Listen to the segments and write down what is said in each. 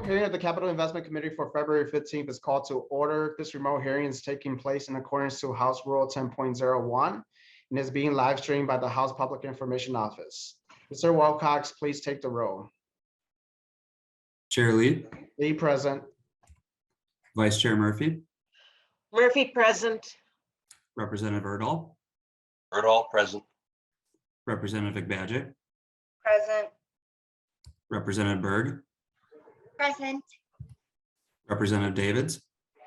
Hearing of the Capital Investment Committee for February 15th is called to order. This remote hearing is taking place in accordance to House Rule 10.01 and is being live streamed by the House Public Information Office. Mr. Wilcox, please take the roll. Chair Lee. Lee present. Vice Chair Murphy. Murphy present. Representative Erdahl. Erdahl present. Representative Agbaje. Present. Representative Berg. Present. Representative Davids.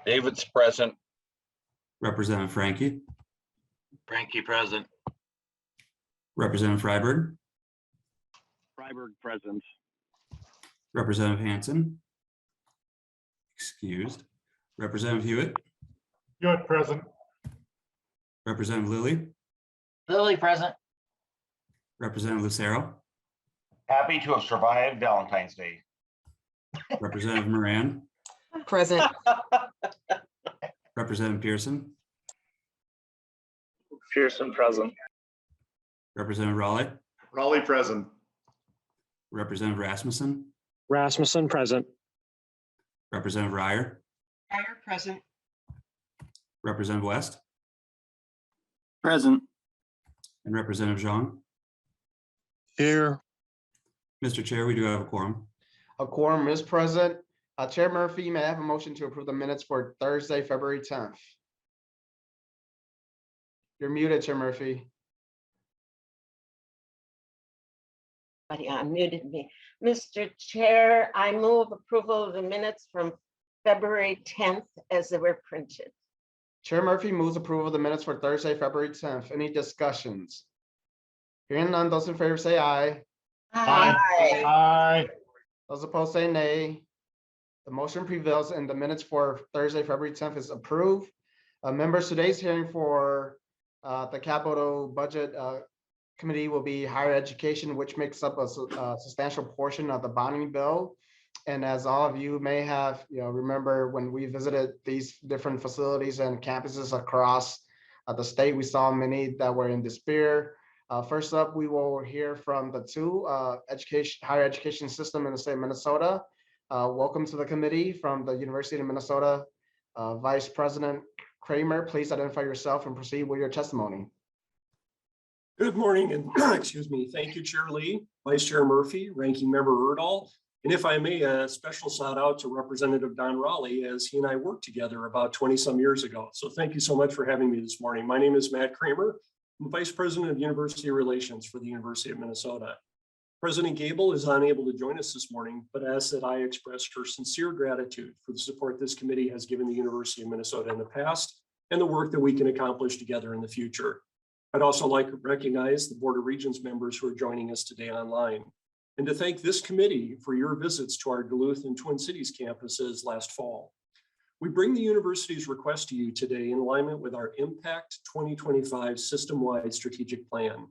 Davids present. Representative Frankie. Frankie present. Representative Freiberg. Freiberg present. Representative Hanson. Excused. Representative Hewitt. Hewitt present. Representative Lilly. Lilly present. Representative Lucero. Happy to have survived Valentine's Day. Representative Moran. Present. Representative Pearson. Pearson present. Representative Raleigh. Raleigh present. Representative Rasmussen. Rasmussen present. Representative Ryer. Ryer present. Representative West. Present. And Representative Zhang. Here. Mr. Chair, we do have a quorum. A quorum is present. Chair Murphy, may I have a motion to approve the minutes for Thursday, February 10th? You're muted, Chair Murphy. Somebody unmuted me. Mr. Chair, I move approval of the minutes from February 10th as they were printed. Chair Murphy moves approval of the minutes for Thursday, February 10th. Any discussions? Hearing none, those in favor say aye. Aye. Aye. Those opposed say nay. The motion prevails and the minutes for Thursday, February 10th is approved. Members, today's hearing for the capital budget committee will be higher education, which makes up a substantial portion of the bonding bill. And as all of you may have, remember when we visited these different facilities and campuses across the state, we saw many that were in despair. First up, we will hear from the two higher education system in the state of Minnesota. Welcome to the committee from the University of Minnesota. Vice President Kramer, please identify yourself and proceed with your testimony. Good morning, and excuse me. Thank you, Chair Lee, Vice Chair Murphy, Ranking Member Erdahl, and if I may, a special shout out to Representative Don Raleigh, as he and I worked together about 20 some years ago. So thank you so much for having me this morning. My name is Matt Kramer. I'm Vice President of University Relations for the University of Minnesota. President Gable is unable to join us this morning, but asks that I express her sincere gratitude for the support this committee has given the University of Minnesota in the past and the work that we can accomplish together in the future. I'd also like to recognize the Board of Regents members who are joining us today online, and to thank this committee for your visits to our Duluth and Twin Cities campuses last fall. We bring the university's request to you today in alignment with our Impact 2025 system-wide strategic plan.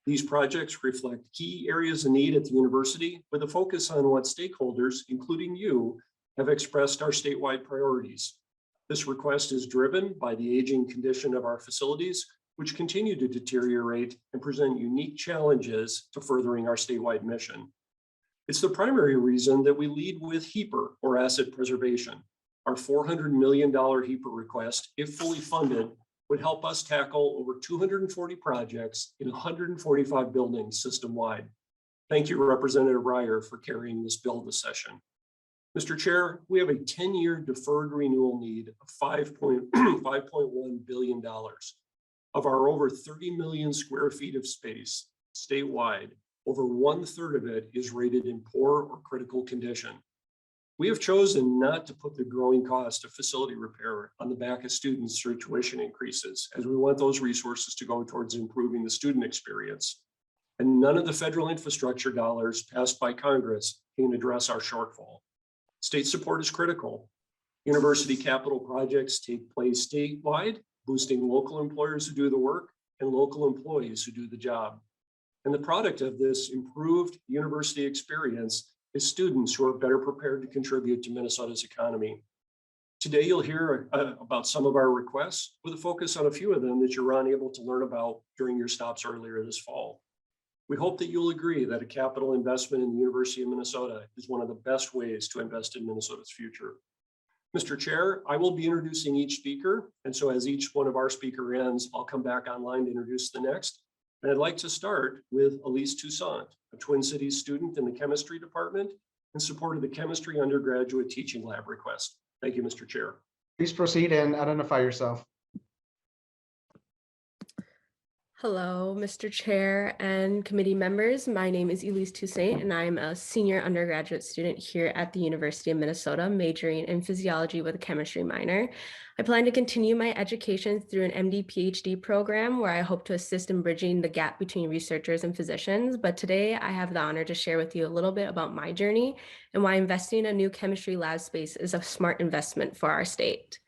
These projects reflect key areas of need at the university with a focus on what stakeholders, including you, have expressed our statewide priorities. This request is driven by the aging condition of our facilities, which continue to deteriorate and present unique challenges to furthering our statewide mission. It's the primary reason that we lead with HEAPR, or asset preservation. Our $400 million HEAPR request, if fully funded, would help us tackle over 240 projects in 145 buildings system-wide. Thank you, Representative Ryer, for carrying this bill this session. Mr. Chair, we have a 10-year deferred renewal need of $5.1 billion. Of our over 30 million square feet of space statewide, over 1/3 of it is rated in poor or critical condition. We have chosen not to put the growing cost of facility repair on the back of students through tuition increases, as we want those resources to go towards improving the student experience. And none of the federal infrastructure dollars passed by Congress can address our shortfall. State support is critical. University capital projects take place statewide, boosting local employers who do the work and local employees who do the job. And the product of this improved university experience is students who are better prepared to contribute to Minnesota's economy. Today, you'll hear about some of our requests with a focus on a few of them that you're unable to learn about during your stops earlier this fall. We hope that you'll agree that a capital investment in the University of Minnesota is one of the best ways to invest in Minnesota's future. Mr. Chair, I will be introducing each speaker, and so as each one of our speaker ends, I'll come back online to introduce the next. And I'd like to start with Elise Toussaint, a Twin Cities student in the chemistry department in support of the chemistry undergraduate teaching lab request. Thank you, Mr. Chair. Please proceed and identify yourself. Hello, Mr. Chair and committee members. My name is Elise Toussaint, and I'm a senior undergraduate student here at the University of Minnesota, majoring in physiology with a chemistry minor. I plan to continue my education through an MD PhD program where I hope to assist in bridging the gap between researchers and physicians. But today I have the honor to share with you a little bit about my journey and why investing in a new chemistry lab space is a smart investment for our state.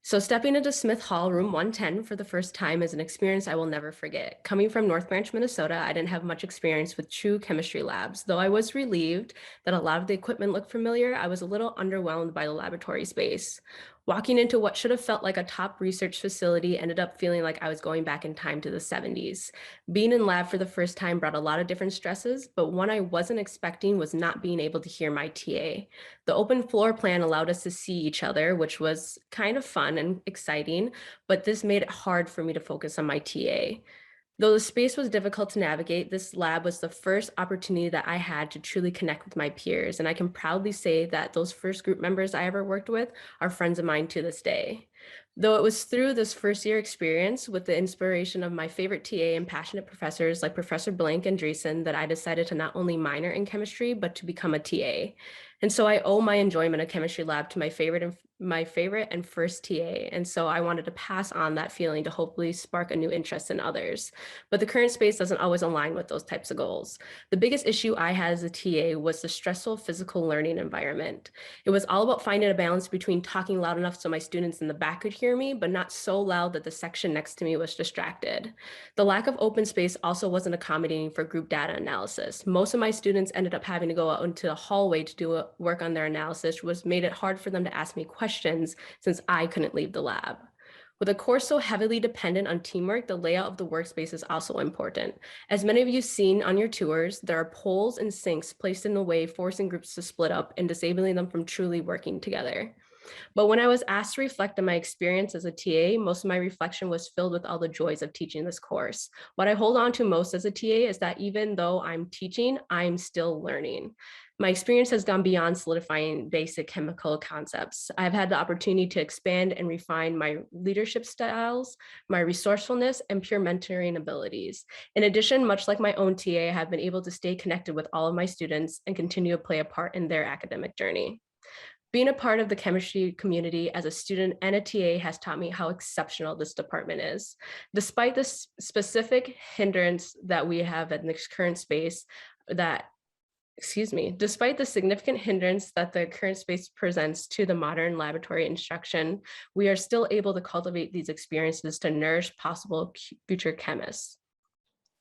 So stepping into Smith Hall, room 110 for the first time is an experience I will never forget. Coming from North Branch, Minnesota, I didn't have much experience with true chemistry labs. Though I was relieved that a lot of the equipment looked familiar, I was a little underwhelmed by the laboratory space. Walking into what should have felt like a top research facility ended up feeling like I was going back in time to the 70s. Being in lab for the first time brought a lot of different stresses, but one I wasn't expecting was not being able to hear my TA. The open floor plan allowed us to see each other, which was kind of fun and exciting, but this made it hard for me to focus on my TA. Though the space was difficult to navigate, this lab was the first opportunity that I had to truly connect with my peers, and I can proudly say that those first group members I ever worked with are friends of mine to this day. Though it was through this first year experience with the inspiration of my favorite TA and passionate professors like Professor Blank and Dreesen that I decided to not only minor in chemistry, but to become a TA. And so I owe my enjoyment of chemistry lab to my favorite and first TA. And so I wanted to pass on that feeling to hopefully spark a new interest in others. But the current space doesn't always align with those types of goals. The biggest issue I had as a TA was the stressful physical learning environment. It was all about finding a balance between talking loud enough so my students in the back could hear me, but not so loud that the section next to me was distracted. The lack of open space also wasn't accommodating for group data analysis. Most of my students ended up having to go out into the hallway to do work on their analysis, which made it hard for them to ask me questions since I couldn't leave the lab. With a course so heavily dependent on teamwork, the layout of the workspace is also important. As many of you seen on your tours, there are poles and sinks placed in the way, forcing groups to split up and disabling them from truly working together. But when I was asked to reflect on my experience as a TA, most of my reflection was filled with all the joys of teaching this course. What I hold on to most as a TA is that even though I'm teaching, I'm still learning. My experience has gone beyond solidifying basic chemical concepts. I've had the opportunity to expand and refine my leadership styles, my resourcefulness, and pure mentoring abilities. In addition, much like my own TA, I have been able to stay connected with all of my students and continue to play a part in their academic journey. Being a part of the chemistry community as a student and a TA has taught me how exceptional this department is. Despite the specific hindrance that we have in this current space despite the significant hindrance that the current space presents to the modern laboratory instruction, we are still able to cultivate these experiences to nourish possible future chemists.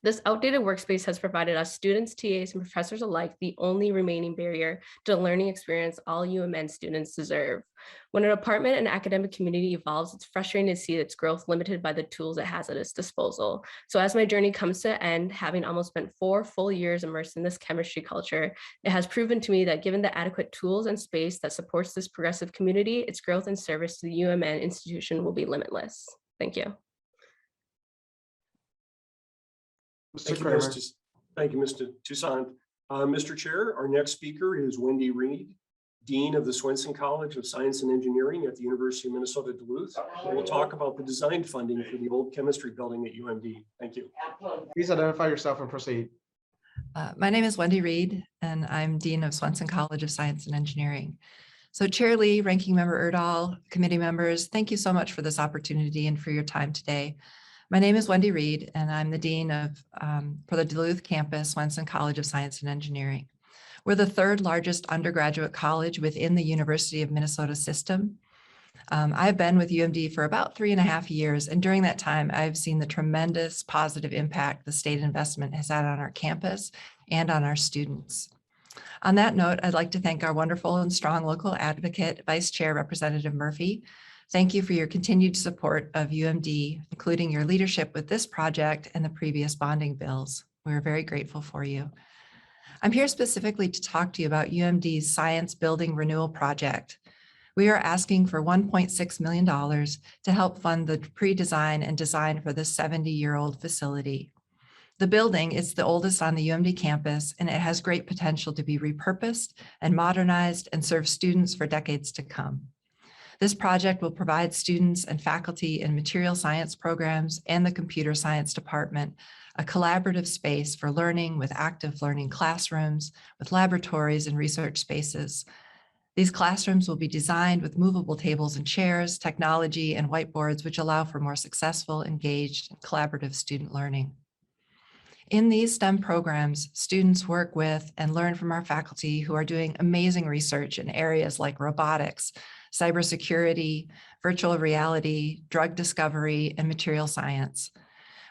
This outdated workspace has provided us students, TAs, and professors alike the only remaining barrier to the learning experience all UMN students deserve. When a department and academic community evolves, it's frustrating to see its growth limited by the tools it has at its disposal. So as my journey comes to an end, having almost spent 4 full years immersed in this chemistry culture, it has proven to me that given the adequate tools and space that supports this progressive community, its growth and service to the UMN institution will be limitless. Thank you. Mr. Kramer. Thank you, Mr. Toussaint. Mr. Chair, our next speaker is Wendy Reed, Dean of the Swenson College of Science and Engineering at the University of Minnesota Duluth. And we'll talk about the design funding for the old chemistry building at UMD. Thank you. Please identify yourself and proceed. My name is Wendy Reed, and I'm Dean of Swenson College of Science and Engineering. So Chair Lee, Ranking Member Erdahl, committee members, thank you so much for this opportunity and for your time today. My name is Wendy Reed, and I'm the Dean for the Duluth campus, Swenson College of Science and Engineering. We're the 3rd largest undergraduate college within the University of Minnesota system. I've been with UMD for about 3.5 years, and during that time, I've seen the tremendous positive impact the state investment has had on our campus and on our students. On that note, I'd like to thank our wonderful and strong local advocate, Vice Chair Representative Murphy. Thank you for your continued support of UMD, including your leadership with this project and the previous bonding bills. We're very grateful for you. I'm here specifically to talk to you about UMD's Science Building Renewal Project. We are asking for $1.6 million to help fund the pre-design and design for this 70-year-old facility. The building is the oldest on the UMD campus, and it has great potential to be repurposed and modernized and serve students for decades to come. This project will provide students and faculty in material science programs and the computer science department a collaborative space for learning with active learning classrooms, with laboratories and research spaces. These classrooms will be designed with movable tables and chairs, technology, and whiteboards, which allow for more successful, engaged, and collaborative student learning. In these STEM programs, students work with and learn from our faculty who are doing amazing research in areas like robotics, cybersecurity, virtual reality, drug discovery, and material science.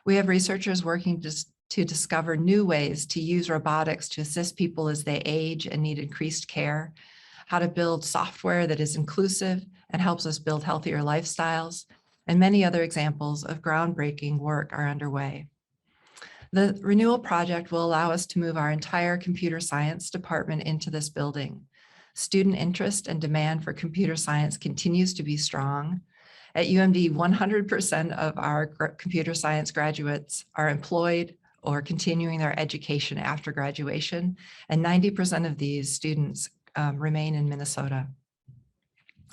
We have researchers working to discover new ways to use robotics to assist people as they age and need increased care, how to build software that is inclusive and helps us build healthier lifestyles, and many other examples of groundbreaking work are underway. The renewal project will allow us to move our entire computer science department into this building. Student interest and demand for computer science continues to be strong. At UMD, 100% of our computer science graduates are employed or continuing their education after graduation, and 90% of these students remain in Minnesota.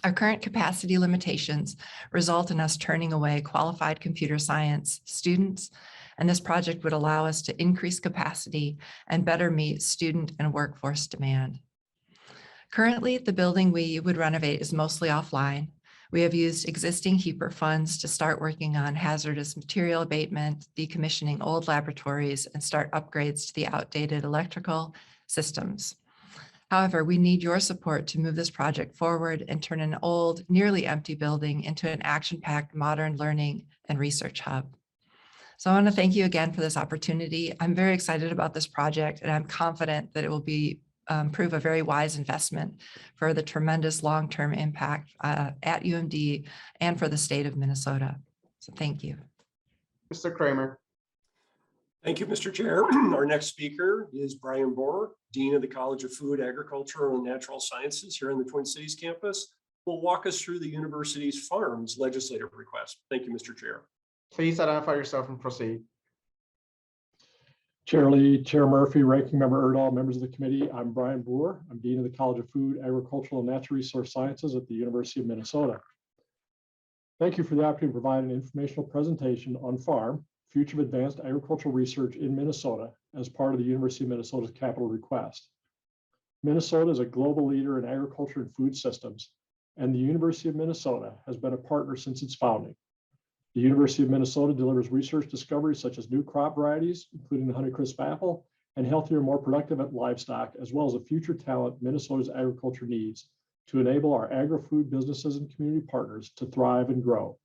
Our current capacity limitations result in us turning away qualified computer science students, and this project would allow us to increase capacity and better meet student and workforce demand. Currently, the building we would renovate is mostly offline. We have used existing HEAPR funds to start working on hazardous material abatement, decommissioning old laboratories, and start upgrades to the outdated electrical systems. However, we need your support to move this project forward and turn an old, nearly empty building into an action-packed modern learning and research hub. So I want to thank you again for this opportunity. I'm very excited about this project, and I'm confident that it will prove a very wise investment for the tremendous long-term impact at UMD and for the state of Minnesota. So thank you. Mr. Kramer. Thank you, Mr. Chair. Our next speaker is Brian Bohr, Dean of the College of Food, Agricultural, and Natural Sciences here on the Twin Cities campus, who will walk us through the university's farms legislative request. Thank you, Mr. Chair. Please identify yourself and proceed. Chair Lee, Chair Murphy, Ranking Member Erdahl, members of the committee, I'm Brian Bohr. I'm Dean of the College of Food, Agricultural, and Natural Resource Sciences at the University of Minnesota. Thank you for the opportunity to provide an informational presentation on FARM, Future of Advanced Agricultural Research in Minnesota, as part of the University of Minnesota's capital request. Minnesota is a global leader in agriculture and food systems, and the University of Minnesota has been a partner since its founding. The University of Minnesota delivers research discoveries such as new crop varieties, including the Honeycrisp apple, and healthier, more productive livestock, as well as the future talent Minnesota's agriculture needs to enable our agri-food businesses and community partners to thrive and grow.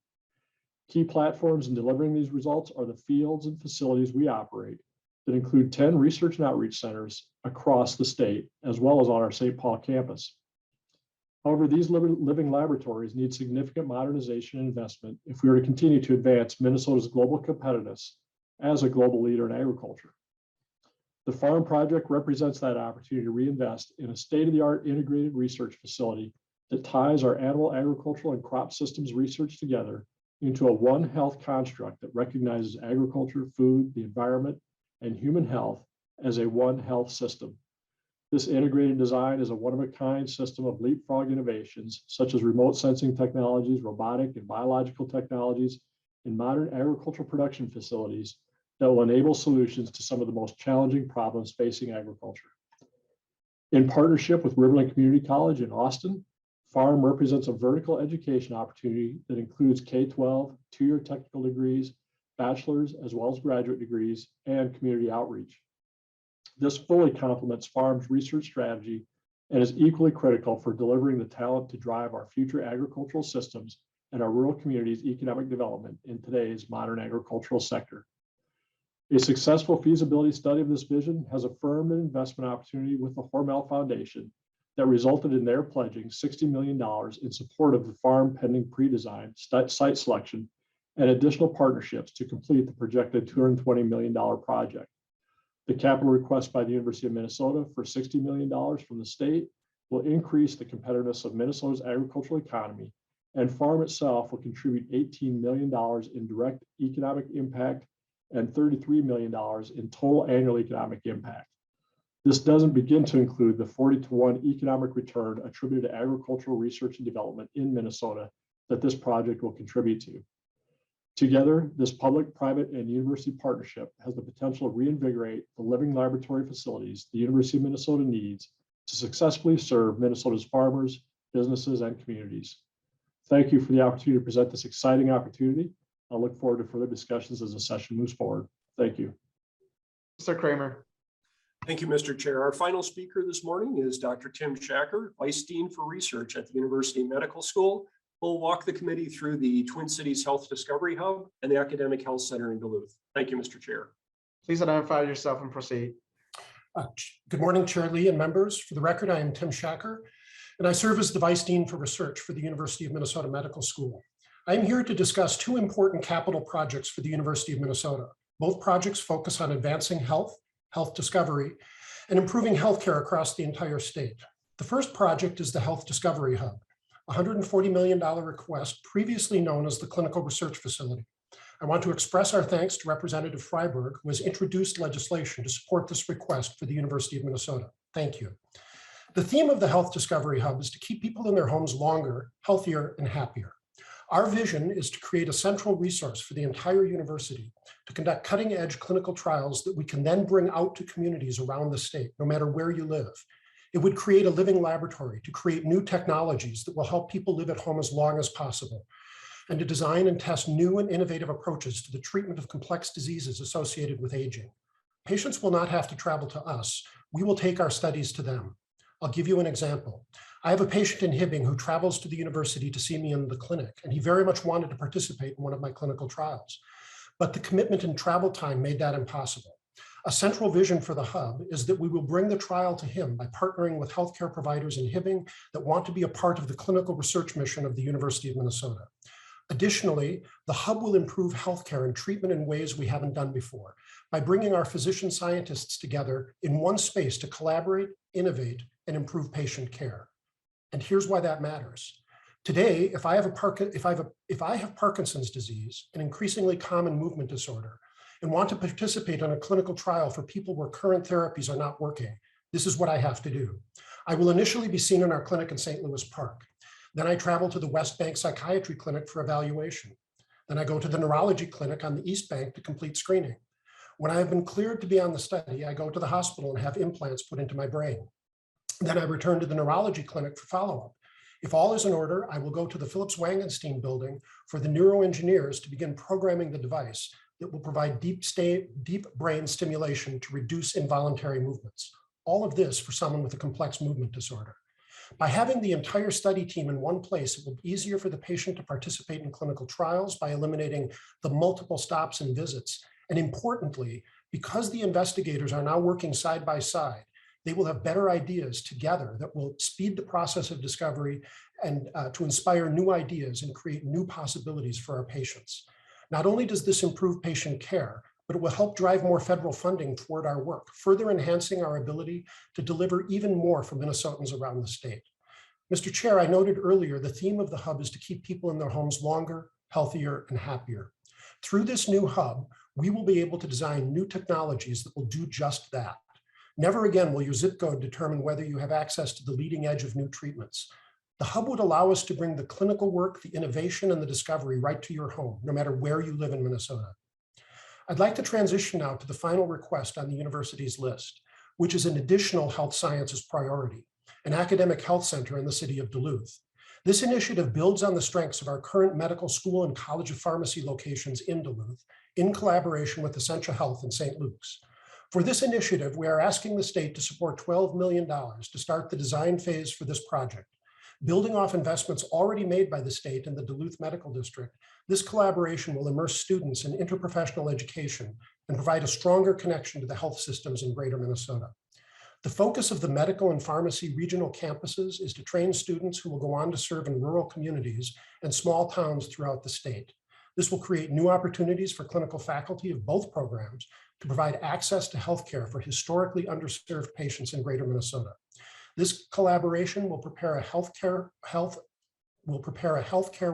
Key platforms in delivering these results are the fields and facilities we operate that include 10 research and outreach centers across the state, as well as on our St. Paul campus. However, these living laboratories need significant modernization and investment if we are to continue to advance Minnesota's global competitiveness as a global leader in agriculture. The FARM project represents that opportunity to reinvest in a state-of-the-art integrated research facility that ties our animal agricultural and crop systems research together into a One Health construct that recognizes agriculture, food, the environment, and human health as a One Health system. This integrated design is a one-of-a-kind system of leapfrog innovations, such as remote sensing technologies, robotic and biological technologies, and modern agricultural production facilities that will enable solutions to some of the most challenging problems facing agriculture. In partnership with Riverland Community College in Austin, FARM represents a vertical education opportunity that includes K-12, two-year technical degrees, bachelor's, as well as graduate degrees, and community outreach. This fully complements FARM's research strategy and is equally critical for delivering the talent to drive our future agricultural systems and our rural communities' economic development in today's modern agricultural sector. A successful feasibility study of this vision has affirmed an investment opportunity with the Hormel Foundation that resulted in their pledging $60 million in support of the FARM pending pre-design, site selection, and additional partnerships to complete the projected $220 million project. The capital request by the University of Minnesota for $60 million from the state will increase the competitiveness of Minnesota's agricultural economy, and farm itself will contribute $18 million in direct economic impact and $33 million in total annual economic impact. This doesn't begin to include the 40-to-1 economic return attributed to agricultural research and development in Minnesota that this project will contribute to. Together, this public, private, and university partnership has the potential to reinvigorate the living laboratory facilities the University of Minnesota needs to successfully serve Minnesota's farmers, businesses, and communities. Thank you for the opportunity to present this exciting opportunity. I look forward to further discussions as the session moves forward. Thank you. Mr. Kramer. Thank you, Mr. Chair. Our final speaker this morning is Dr. Tim Shacker, Vice Dean for Research at the University Medical School. We'll walk the committee through the Twin Cities Health Discovery Hub and the Academic Health Center in Duluth. Thank you, Mr. Chair. Please identify yourself and proceed. Good morning, Chair Lee and members. For the record, I am Tim Shacker, and I serve as the Vice Dean for Research for the University of Minnesota Medical School. I am here to discuss two important capital projects for the University of Minnesota. Both projects focus on advancing health discovery, and improving healthcare across the entire state. The first project is the Health Discovery Hub, a $140 million request previously known as the Clinical Research Facility. I want to express our thanks to Representative Freiberg, who has introduced legislation to support this request for the University of Minnesota. Thank you. The theme of the Health Discovery Hub is to keep people in their homes longer, healthier, and happier. Our vision is to create a central resource for the entire university to conduct cutting-edge clinical trials that we can then bring out to communities around the state, no matter where you live. It would create a living laboratory to create new technologies that will help people live at home as long as possible, and to design and test new and innovative approaches to the treatment of complex diseases associated with aging. Patients will not have to travel to us. We will take our studies to them. I'll give you an example. I have a patient in Hibbing who travels to the university to see me in the clinic, and he very much wanted to participate in one of my clinical trials. But the commitment and travel time made that impossible. A central vision for the hub is that we will bring the trial to him by partnering with healthcare providers in Hibbing that want to be a part of the clinical research mission of the University of Minnesota. Additionally, the hub will improve healthcare and treatment in ways we haven't done before by bringing our physician scientists together in one space to collaborate, innovate, and improve patient care. And here's why that matters. Today, if I have Parkinson's disease, an increasingly common movement disorder, and want to participate in a clinical trial for people where current therapies are not working, this is what I have to do. I will initially be seen in our clinic in St. Louis Park. Then I travel to the West Bank Psychiatry Clinic for evaluation. Then I go to the neurology clinic on the East Bank to complete screening. When I have been cleared to be on the study, I go to the hospital and have implants put into my brain. Then I return to the neurology clinic for follow-up. If all is in order, I will go to the Phillips Wangenstein building for the neuroengineers to begin programming the device that will provide deep brain stimulation to reduce involuntary movements. All of this for someone with a complex movement disorder. By having the entire study team in one place, it will be easier for the patient to participate in clinical trials by eliminating the multiple stops and visits. And importantly, because the investigators are now working side by side, they will have better ideas together that will speed the process of discovery and to inspire new ideas and create new possibilities for our patients. Not only does this improve patient care, but it will help drive more federal funding toward our work, further enhancing our ability to deliver even more for Minnesotans around the state. Mr. Chair, I noted earlier the theme of the hub is to keep people in their homes longer, healthier, and happier. Through this new hub, we will be able to design new technologies that will do just that. Never again will your zip code determine whether you have access to the leading edge of new treatments. The hub would allow us to bring the clinical work, the innovation, and the discovery right to your home, no matter where you live in Minnesota. I'd like to transition now to the final request on the university's list, which is an additional health sciences priority, an academic health center in the city of Duluth. This initiative builds on the strengths of our current medical school and College of Pharmacy locations in Duluth, in collaboration with Essentia Health in St. Luke's. For this initiative, we are asking the state to support $12 million to start the design phase for this project. Building off investments already made by the state in the Duluth Medical District, this collaboration will immerse students in interprofessional education and provide a stronger connection to the health systems in greater Minnesota. The focus of the medical and pharmacy regional campuses is to train students who will go on to serve in rural communities and small towns throughout the state. This will create new opportunities for clinical faculty of both programs to provide access to healthcare for historically underserved patients in Greater Minnesota. This collaboration will prepare a healthcare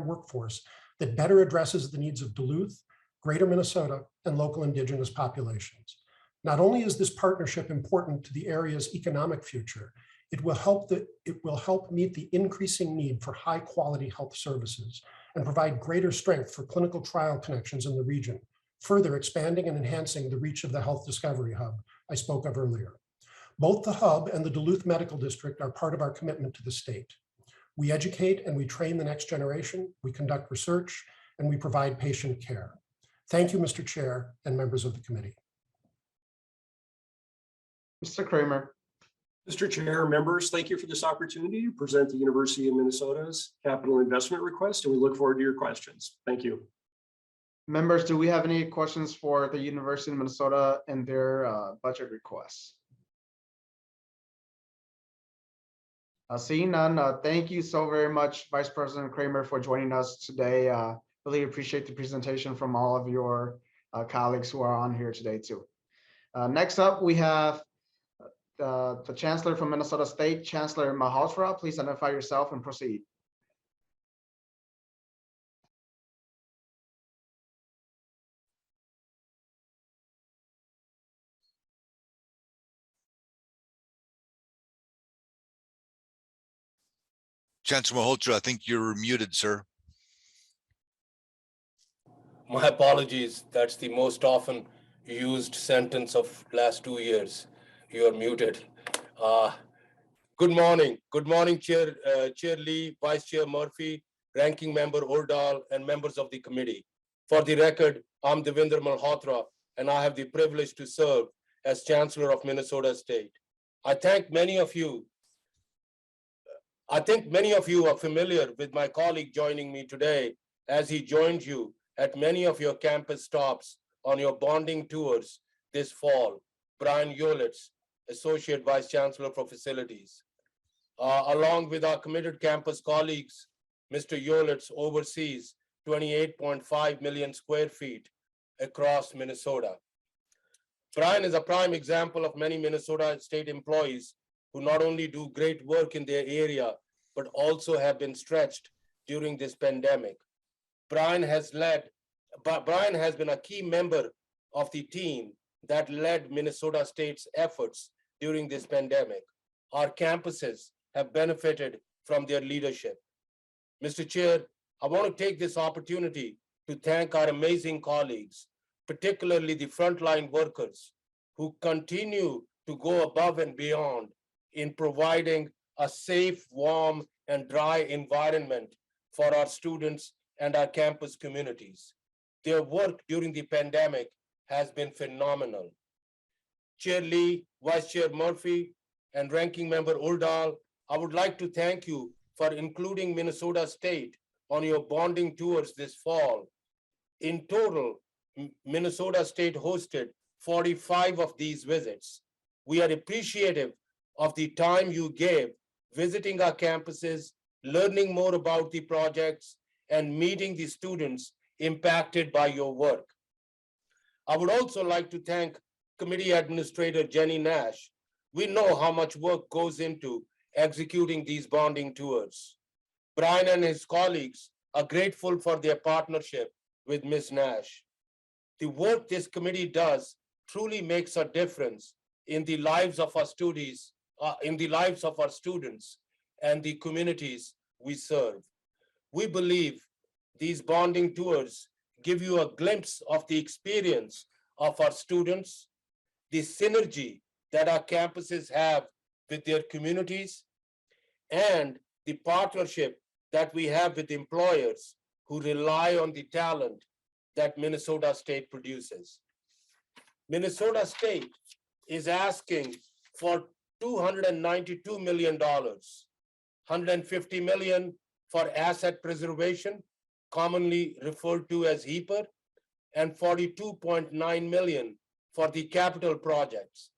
workforce that better addresses the needs of Duluth, Greater Minnesota, and local Indigenous populations. Not only is this partnership important to the area's economic future, it will help meet the increasing need for high-quality health services and provide greater strength for clinical trial connections in the region, further expanding and enhancing the reach of the Health Discovery Hub I spoke of earlier. Both the hub and the Duluth Medical District are part of our commitment to the state. We educate and we train the next generation, we conduct research, and we provide patient care. Thank you, Mr. Chair and members of the committee. Mr. Kramer. Mr. Chair, members, thank you for this opportunity to present the University of Minnesota's capital investment request, and we look forward to your questions. Thank you. Members, do we have any questions for the University of Minnesota and their budget requests? Seeing none, thank you so very much, Vice President Kramer, for joining us today. Really appreciate the presentation from all of your colleagues who are on here today too. Next up, we have the Chancellor from Minnesota State, Chancellor Malhotra. Please identify yourself and proceed. Chancellor Malhotra, I think you're muted, sir. My apologies. That's the most often used sentence of last 2 years. You are muted. Good morning. Good morning, Chair Lee, Vice Chair Murphy, Ranking Member Urdahl, and members of the committee. For the record, I'm Devinder Malhotra, and I have the privilege to serve as Chancellor of Minnesota State. I think many of you are familiar with my colleague joining me today, as he joined you at many of your campus stops on your bonding tours this fall, Brian Yolitz, Associate Vice Chancellor for Facilities. Along with our committed campus colleagues, Mr. Yolitz oversees 28.5 million square feet across Minnesota. Brian is a prime example of many Minnesota State employees who not only do great work in their area, but also have been stretched during this pandemic. Brian has been a key member of the team that led Minnesota State's efforts during this pandemic. Our campuses have benefited from their leadership. Mr. Chair, I want to take this opportunity to thank our amazing colleagues, particularly the frontline workers who continue to go above and beyond in providing a safe, warm, and dry environment for our students and our campus communities. Their work during the pandemic has been phenomenal. Chair Lee, Vice Chair Murphy, and Ranking Member Urdahl, I would like to thank you for including Minnesota State on your bonding tours this fall. In total, Minnesota State hosted 45 of these visits. We are appreciative of the time you gave visiting our campuses, learning more about the projects, and meeting the students impacted by your work. I would also like to thank Committee Administrator Jenny Nash. We know how much work goes into executing these bonding tours. Brian and his colleagues are grateful for their partnership with Ms. Nash. The work this committee does truly makes a difference in the lives of our students, and the communities we serve. We believe these bonding tours give you a glimpse of the experience of our students, the synergy that our campuses have with their communities, and the partnership that we have with employers who rely on the talent that Minnesota State produces. Minnesota State is asking for $292 million, $150 million for asset preservation, commonly referred to as HEPR, and $42.9 million for the capital projects.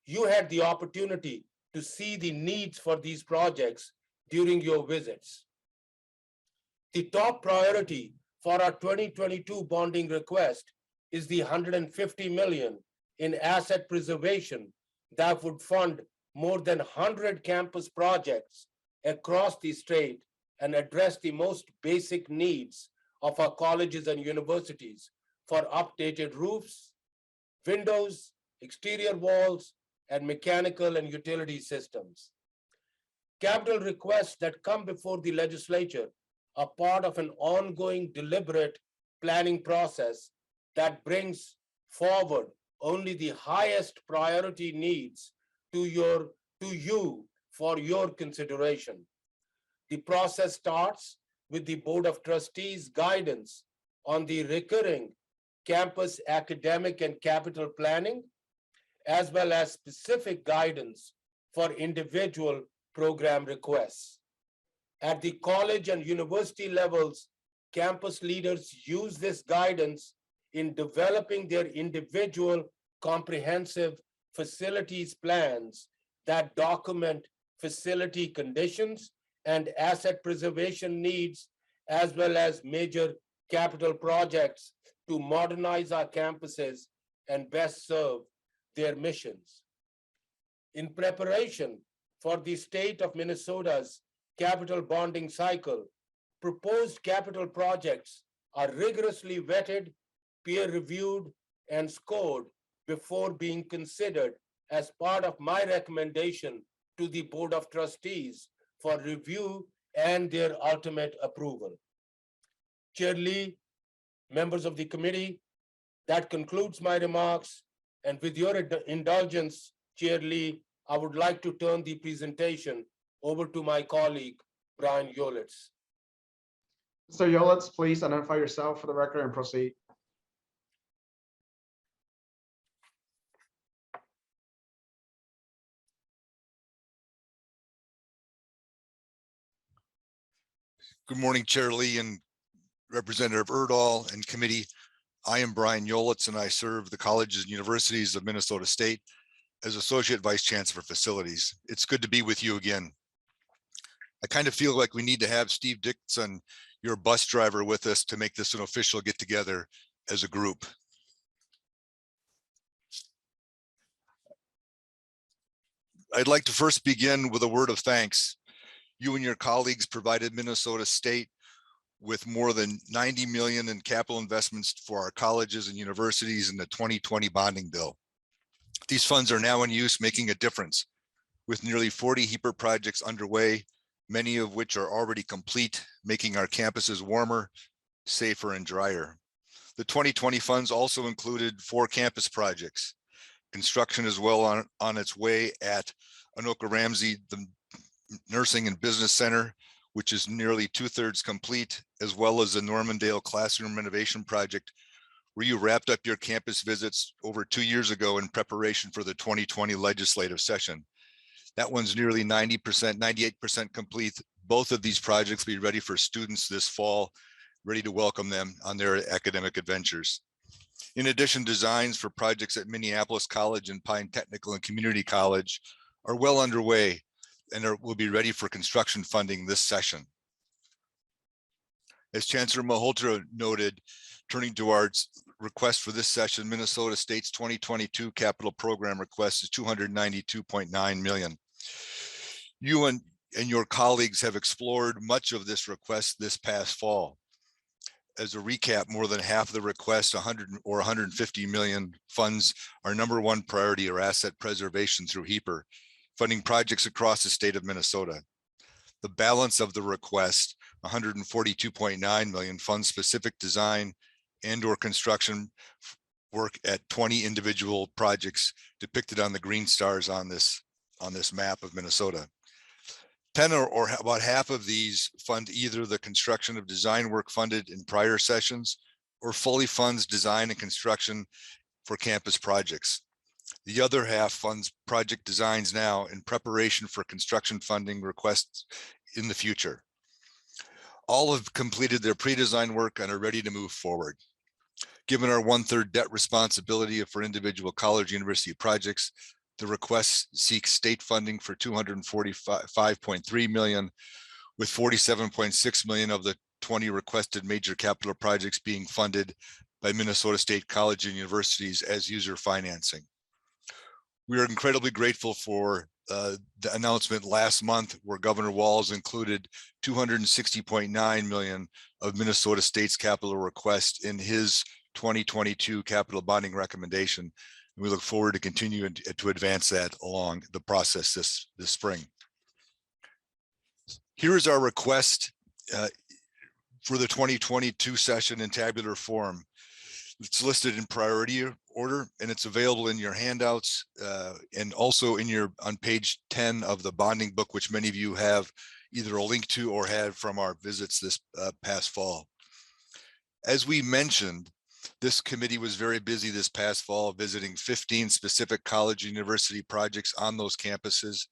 You had the opportunity to see the needs for these projects during your visits. The top priority for for our 2022 bonding request is the 150 million in asset preservation that would fund more than 100 campus projects across the state and address the most basic needs of our colleges and universities for updated roofs, windows, exterior walls, and mechanical and utility systems. Capital requests that come before the legislature are part of an ongoing deliberate planning process that brings forward only the highest priority needs to you for your consideration. The process starts with the Board of Trustees guidance on the recurring campus academic and capital planning, as well as specific guidance for individual program requests. At the college and university levels, campus leaders use this guidance in developing their individual comprehensive facilities plans that document facility conditions and asset preservation needs, as well as major capital projects to modernize our campuses and best serve their missions. In preparation for the state of Minnesota's capital bonding cycle, proposed capital projects are rigorously vetted, peer-reviewed, and scored before being considered as part of my recommendation to the Board of Trustees for review and their ultimate approval. Chair Lee, members of the committee, that concludes my remarks. And with your indulgence, Chair Lee, I would like to turn the presentation over to my colleague, Brian Yolitz. Mr. Yolitz, please identify yourself for the record and proceed. Good morning, Chair Lee and Representative Erdahl and committee. I am Brian Yolitz and I serve the colleges and universities of Minnesota State as Associate Vice Chancellor for Facilities. It's good to be with you again. I kind of feel like we need to have Steve Dixon, your bus driver, with us to make this an official get together as a group. I'd like to first begin with a word of thanks. You and your colleagues provided Minnesota State with more than 90 million in capital investments for our colleges and universities in the 2020 bonding bill. These funds are now in use, making a difference, with nearly 40 HEAPR projects underway, many of which are already complete, making our campuses warmer, safer, and drier. The 2020 funds also included 4 campus projects. Construction is well on its way at Anoka Ramsey, the Nursing and Business Center, which is nearly 2/3 complete, as well as the Normandale Classroom Renovation Project, where you wrapped up your campus visits over 2 years ago in preparation for the 2020 legislative session. That one's nearly 90%, 98% complete. Both of these projects will be ready for students this fall, ready to welcome them on their academic adventures. In addition, designs for projects at Minneapolis College and Pine Technical and Community College are well underway and will be ready for construction funding this session. As Chancellor Malhotra noted, turning to our request for this session, Minnesota State's 2022 capital program request is $292.9 million. You and your colleagues have explored much of this request this past fall. As a recap, more than half of the request, 100 or 150 million, funds our #1 priority or asset preservation through HEAPR, funding projects across the state of Minnesota. The balance of the request, 142.9 million, funds specific design and or construction work at 20 individual projects depicted on the green stars on this map of Minnesota. 10 or about half of these fund either the construction of design work funded in prior sessions or fully funds design and construction for campus projects. The other half funds project designs now in preparation for construction funding requests in the future. All have completed their pre-design work and are ready to move forward. Given our 1/3 debt responsibility for individual college university projects, the request seeks state funding for $245.3 million, with $47.6 million of the 20 requested major capital projects being funded by Minnesota State College and universities as user financing. We are incredibly grateful for the announcement last month where Governor Walz included $260.9 million of Minnesota State's capital request in his 2022 capital bonding recommendation. And we look forward to continuing to advance that along the process this spring. Here is our request for the 2022 session in tabular form. It's listed in priority order and it's available in your handouts and also on page 10 of the bonding book, which many of you have either a link to or had from our visits this past fall. As we mentioned, this committee was very busy this past fall visiting 15 specific college university projects on those campuses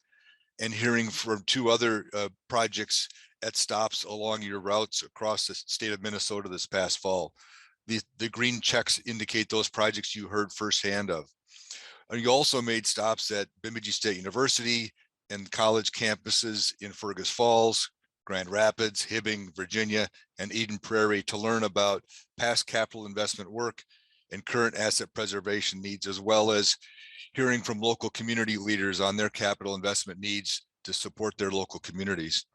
and hearing from 2 other projects at stops along your routes across the state of Minnesota this past fall. The green checks indicate those projects you heard firsthand of. And you also made stops at Bemidji State University and college campuses in Fergus Falls, Grand Rapids, Hibbing, Virginia, and Eden Prairie to learn about past capital investment work and current asset preservation needs, as well as hearing from local community leaders on their capital investment needs to support their local communities.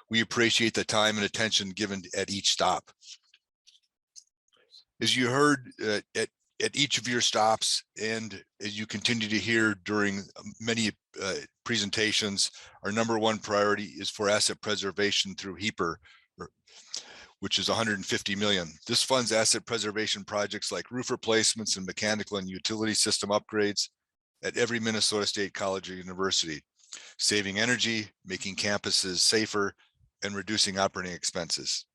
We appreciate the time and attention given at each stop. As you heard at each of your stops, and as you continue to hear during many presentations, our #1 priority is for asset preservation through HEAPR, which is $150 million. This funds asset preservation projects like roof replacements and mechanical and utility system upgrades at every Minnesota State College or university, saving energy, making campuses safer, and reducing operating expenses.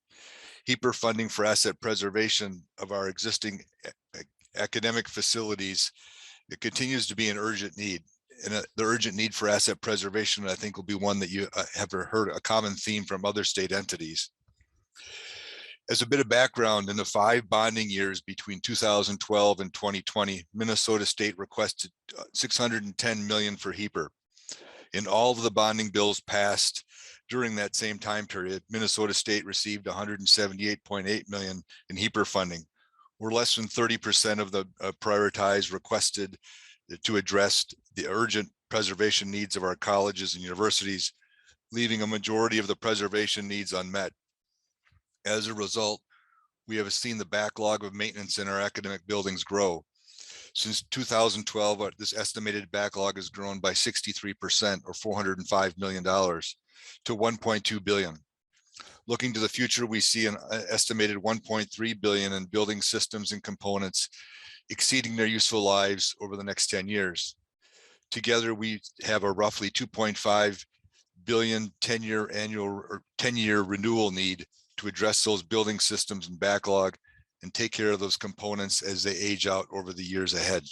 HEAPR funding for asset preservation of our existing academic facilities, it continues to be an urgent need. And the urgent need for asset preservation, I think, will be one that you have heard a common theme from other state entities. As a bit of background, in the 5 bonding years between 2012 and 2020, Minnesota State requested $610 million for HEAPR. In all of the bonding bills passed during that same time period, Minnesota State received $178.8 million in HEAPR funding. We're less than 30% of the prioritized requested to address the urgent preservation needs of our colleges and universities, leaving a majority of the preservation needs unmet. As a result, we have seen the backlog of maintenance in our academic buildings grow. Since 2012, this estimated backlog has grown by 63% or $405 million to $1.2 billion. Looking to the future, we see an estimated $1.3 billion in building systems and components exceeding their useful lives over the next 10 years. Together, we have a roughly $2.5 billion 10-year renewal need to address those building systems and backlog and take care of those components as they age out over the years ahead.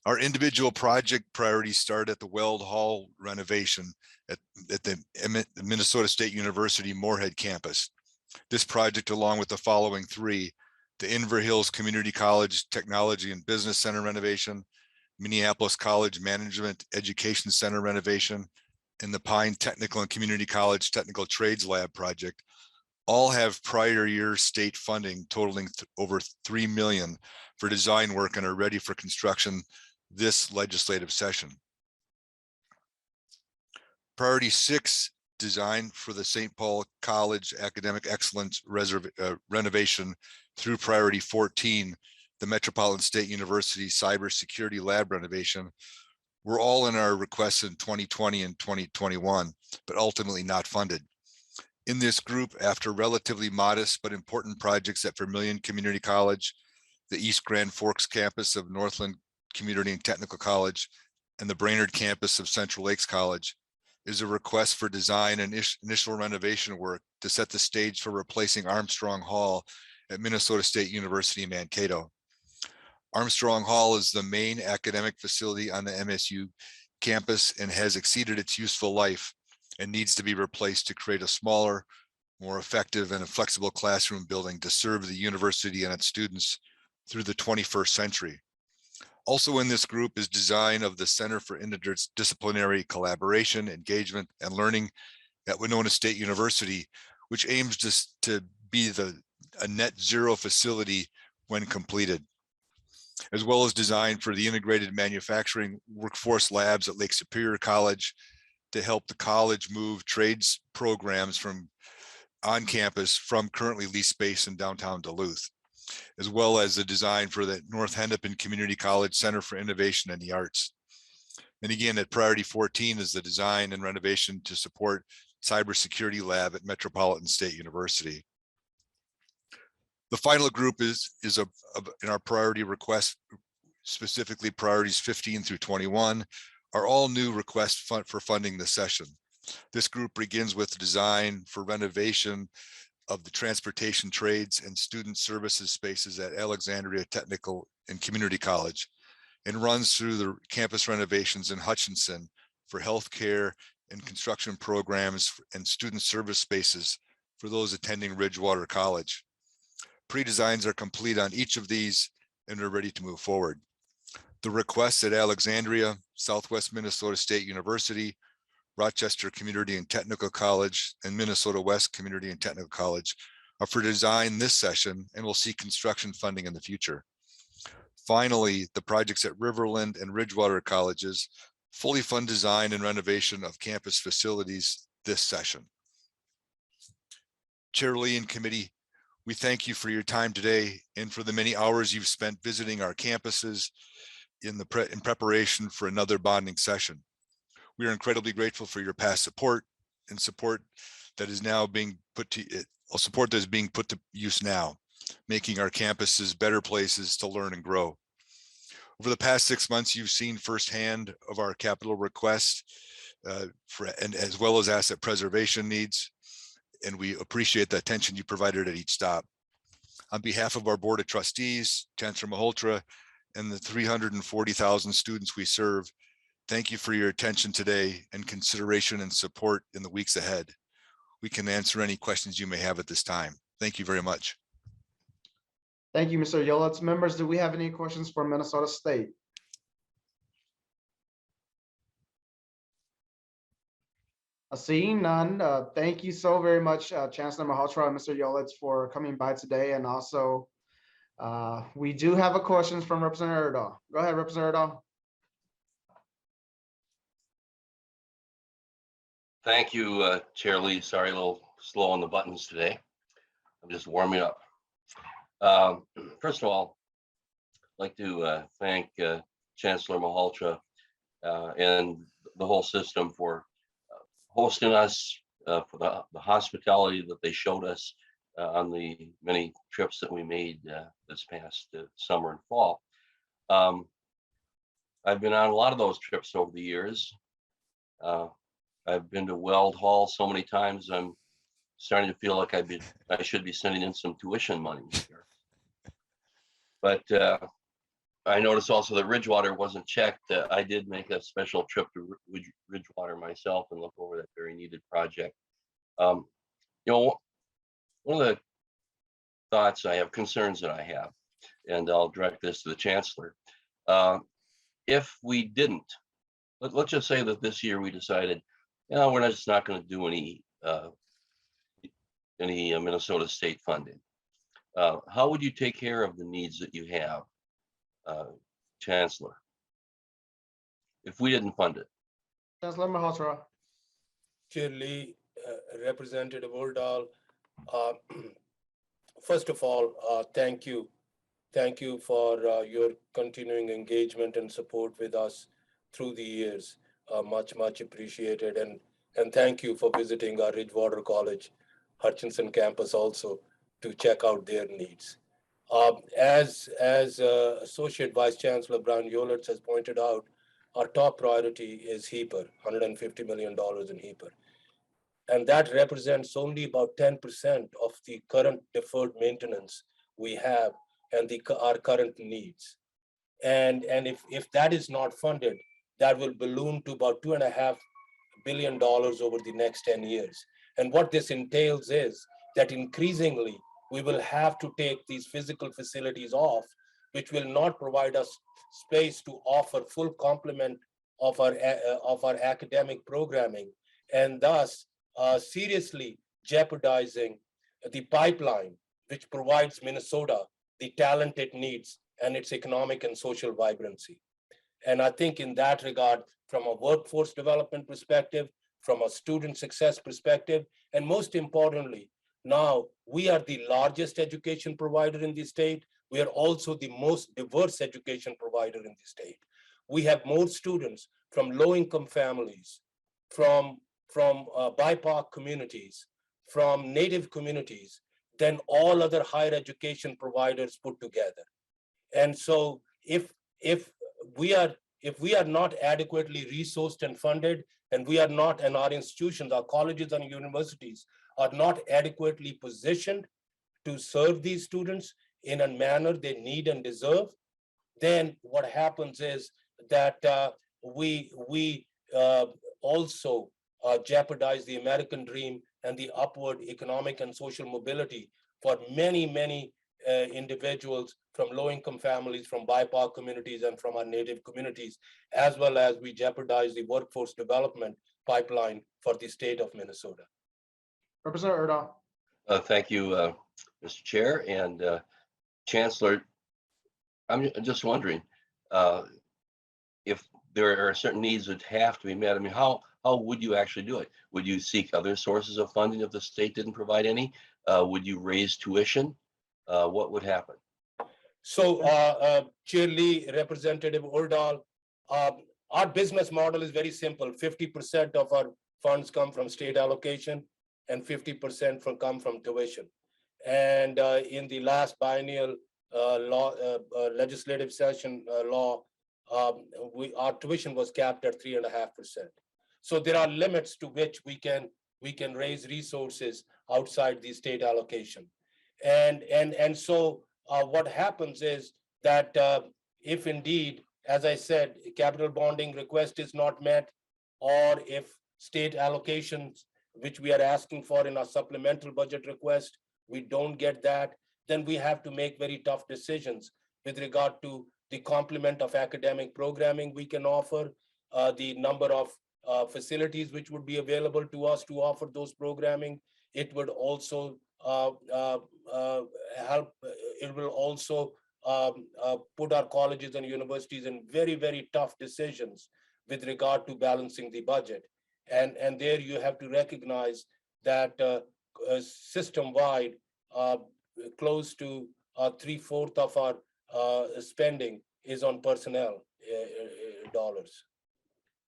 Our individual project priorities start at the Weld Hall renovation at the Minnesota State University Moorhead campus. This project, along with the following 3, the Inver Hills Community College Technology and Business Center renovation, Minneapolis College Management Education Center renovation, and the Pine Technical and Community College Technical Trades Lab project, all have prior year state funding totaling over $3 million for design work and are ready for construction this legislative session. Priority 6, design for the St. Paul College Academic Excellence renovation through priority 14, the Metropolitan State University Cybersecurity Lab renovation, were all in our requests in 2020 and 2021, but ultimately not funded. In this group, after relatively modest but important projects at Vermillion Community College, the East Grand Forks campus of Northland Community and Technical College, and the Brainerd campus of Central Lakes College, is a request for design and initial renovation work to set the stage for replacing Armstrong Hall at Minnesota State University in Mankato. Armstrong Hall is the main academic facility on the MSU campus and has exceeded its useful life and needs to be replaced to create a smaller, more effective and a flexible classroom building to serve the university and its students through the 21st century. Also in this group is design of the Center for Interdisciplinary Collaboration, Engagement, and Learning at Winona State University, which aims to be a net zero facility when completed, as well as design for the integrated manufacturing workforce labs at Lake Superior College to help the college move trades programs from on campus from currently leased space in downtown Duluth, as well as the design for the North Hennepin Community College Center for Innovation in the Arts. And again, at priority 14 is the design and renovation to support cybersecurity lab at Metropolitan State University. The final group is in our priority request, specifically priorities 15 through 21, are all new requests for funding this session. This group begins with the design for renovation of the transportation trades and student services spaces at Alexandria Technical and Community College, and runs through the campus renovations in Hutchinson for healthcare and construction programs and student service spaces for those attending Ridgewater College. Pre-designs are complete on each of these and are ready to move forward. The requests at Alexandria, Southwest Minnesota State University, Rochester Community and Technical College, and Minnesota West Community and Technical College are for design this session and will see construction funding in the future. Finally, the projects at Riverland and Ridgewater Colleges fully fund design and renovation of campus facilities this session. Chair Lee and committee, we thank you for your time today and for the many hours you've spent visiting our campuses in preparation for another bonding session. We are incredibly grateful for your past support and support that is now being put to use now, making our campuses better places to learn and grow. Over the past 6 months, you've seen firsthand of our capital requests and as well as asset preservation needs, and we appreciate the attention you provided at each stop. On behalf of our Board of Trustees, Chancellor Malhotra, and the 340,000 students we serve, thank you for your attention today and consideration and support in the weeks ahead. We can answer any questions you may have at this time. Thank you very much. Thank you, Mr. Yolitz. Members, do we have any questions for Minnesota State? Seeing none, thank you so very much, Chancellor Malhotra and Mr. Yolitz, for coming by today. And also, we do have a question from Representative Erdahl. Go ahead, Representative Erdahl. Thank you, Chair Lee. Sorry, a little slow on the buttons today. I'm just warming up. First of all, I'd like to thank Chancellor Malhotra and the whole system for hosting us, for the hospitality that they showed us on the many trips that we made this past summer and fall. I've been on a lot of those trips over the years. I've been to Weld Hall so many times, I'm starting to feel like I should be sending in some tuition money here. But I noticed also that Ridgewater wasn't checked. I did make a special trip to Ridgewater myself and look over that very needed project. You know, one of the thoughts I have, concerns that I have, and I'll direct this to the Chancellor. If we didn't, let's just say that this year we decided, you know, we're just not going to do any Minnesota State funding. How would you take care of the needs that you have, Chancellor, if we didn't fund it? Chancellor Malhotra. Chair Lee, Representative Erdahl, first of all, thank you. Thank you for your continuing engagement and support with us through the years. Much appreciated. And thank you for visiting our Ridgewater College, Hutchinson campus also to check out their needs. As Associate Vice Chancellor Brian Yolitz has pointed out, our top priority is HEPR, $150 million in HEPR. And that represents only about 10% of the current deferred maintenance we have and our current needs. And if that is not funded, that will balloon to about $2.5 billion over the next 10 years. And what this entails is that increasingly we will have to take these physical facilities off, which will not provide us space to offer full complement of our academic programming, and thus seriously jeopardizing the pipeline which provides Minnesota the talent it needs and its economic and social vibrancy. And I think in that regard, from a workforce development perspective, from a student success perspective, and most importantly, now we are the largest education provider in the state. We are also the most diverse education provider in the state. We have more students from low-income families, from BIPOC communities, from Native communities than all other higher education providers put together. And so if we are not adequately resourced and funded, and we are not, and our institutions, our colleges and universities are not adequately positioned to serve these students in a manner they need and deserve, then what happens is that we also jeopardize the American dream and the upward economic and social mobility for many individuals from low-income families, from BIPOC communities, and from our Native communities, as well as we jeopardize the workforce development pipeline for the state of Minnesota. Representative Erdahl. Thank you, Mr. Chair and Chancellor. I'm just wondering if there are certain needs that have to be met. I mean, how would you actually do it? Would you seek other sources of funding if the state didn't provide any? Would you raise tuition? What would happen? So, Chair Lee, Representative Erdahl, our business model is very simple. 50% of our funds come from state allocation and 50% come from tuition. And in the last biennial legislative session law, our tuition was capped at 3.5%. So there are limits to which we can raise resources outside the state allocation. And so what happens is that if indeed, as I said, capital bonding request is not met, or if state allocations, which we are asking for in our supplemental budget request, we don't get that, then we have to make very tough decisions with regard to the complement of academic programming we can offer, the number of facilities which would be available to us to offer those programming. It would also help, it will also put our colleges and universities in very tough decisions with regard to balancing the budget. And there you have to recognize that system-wide, close to 3/4 of our spending is on personnel dollars.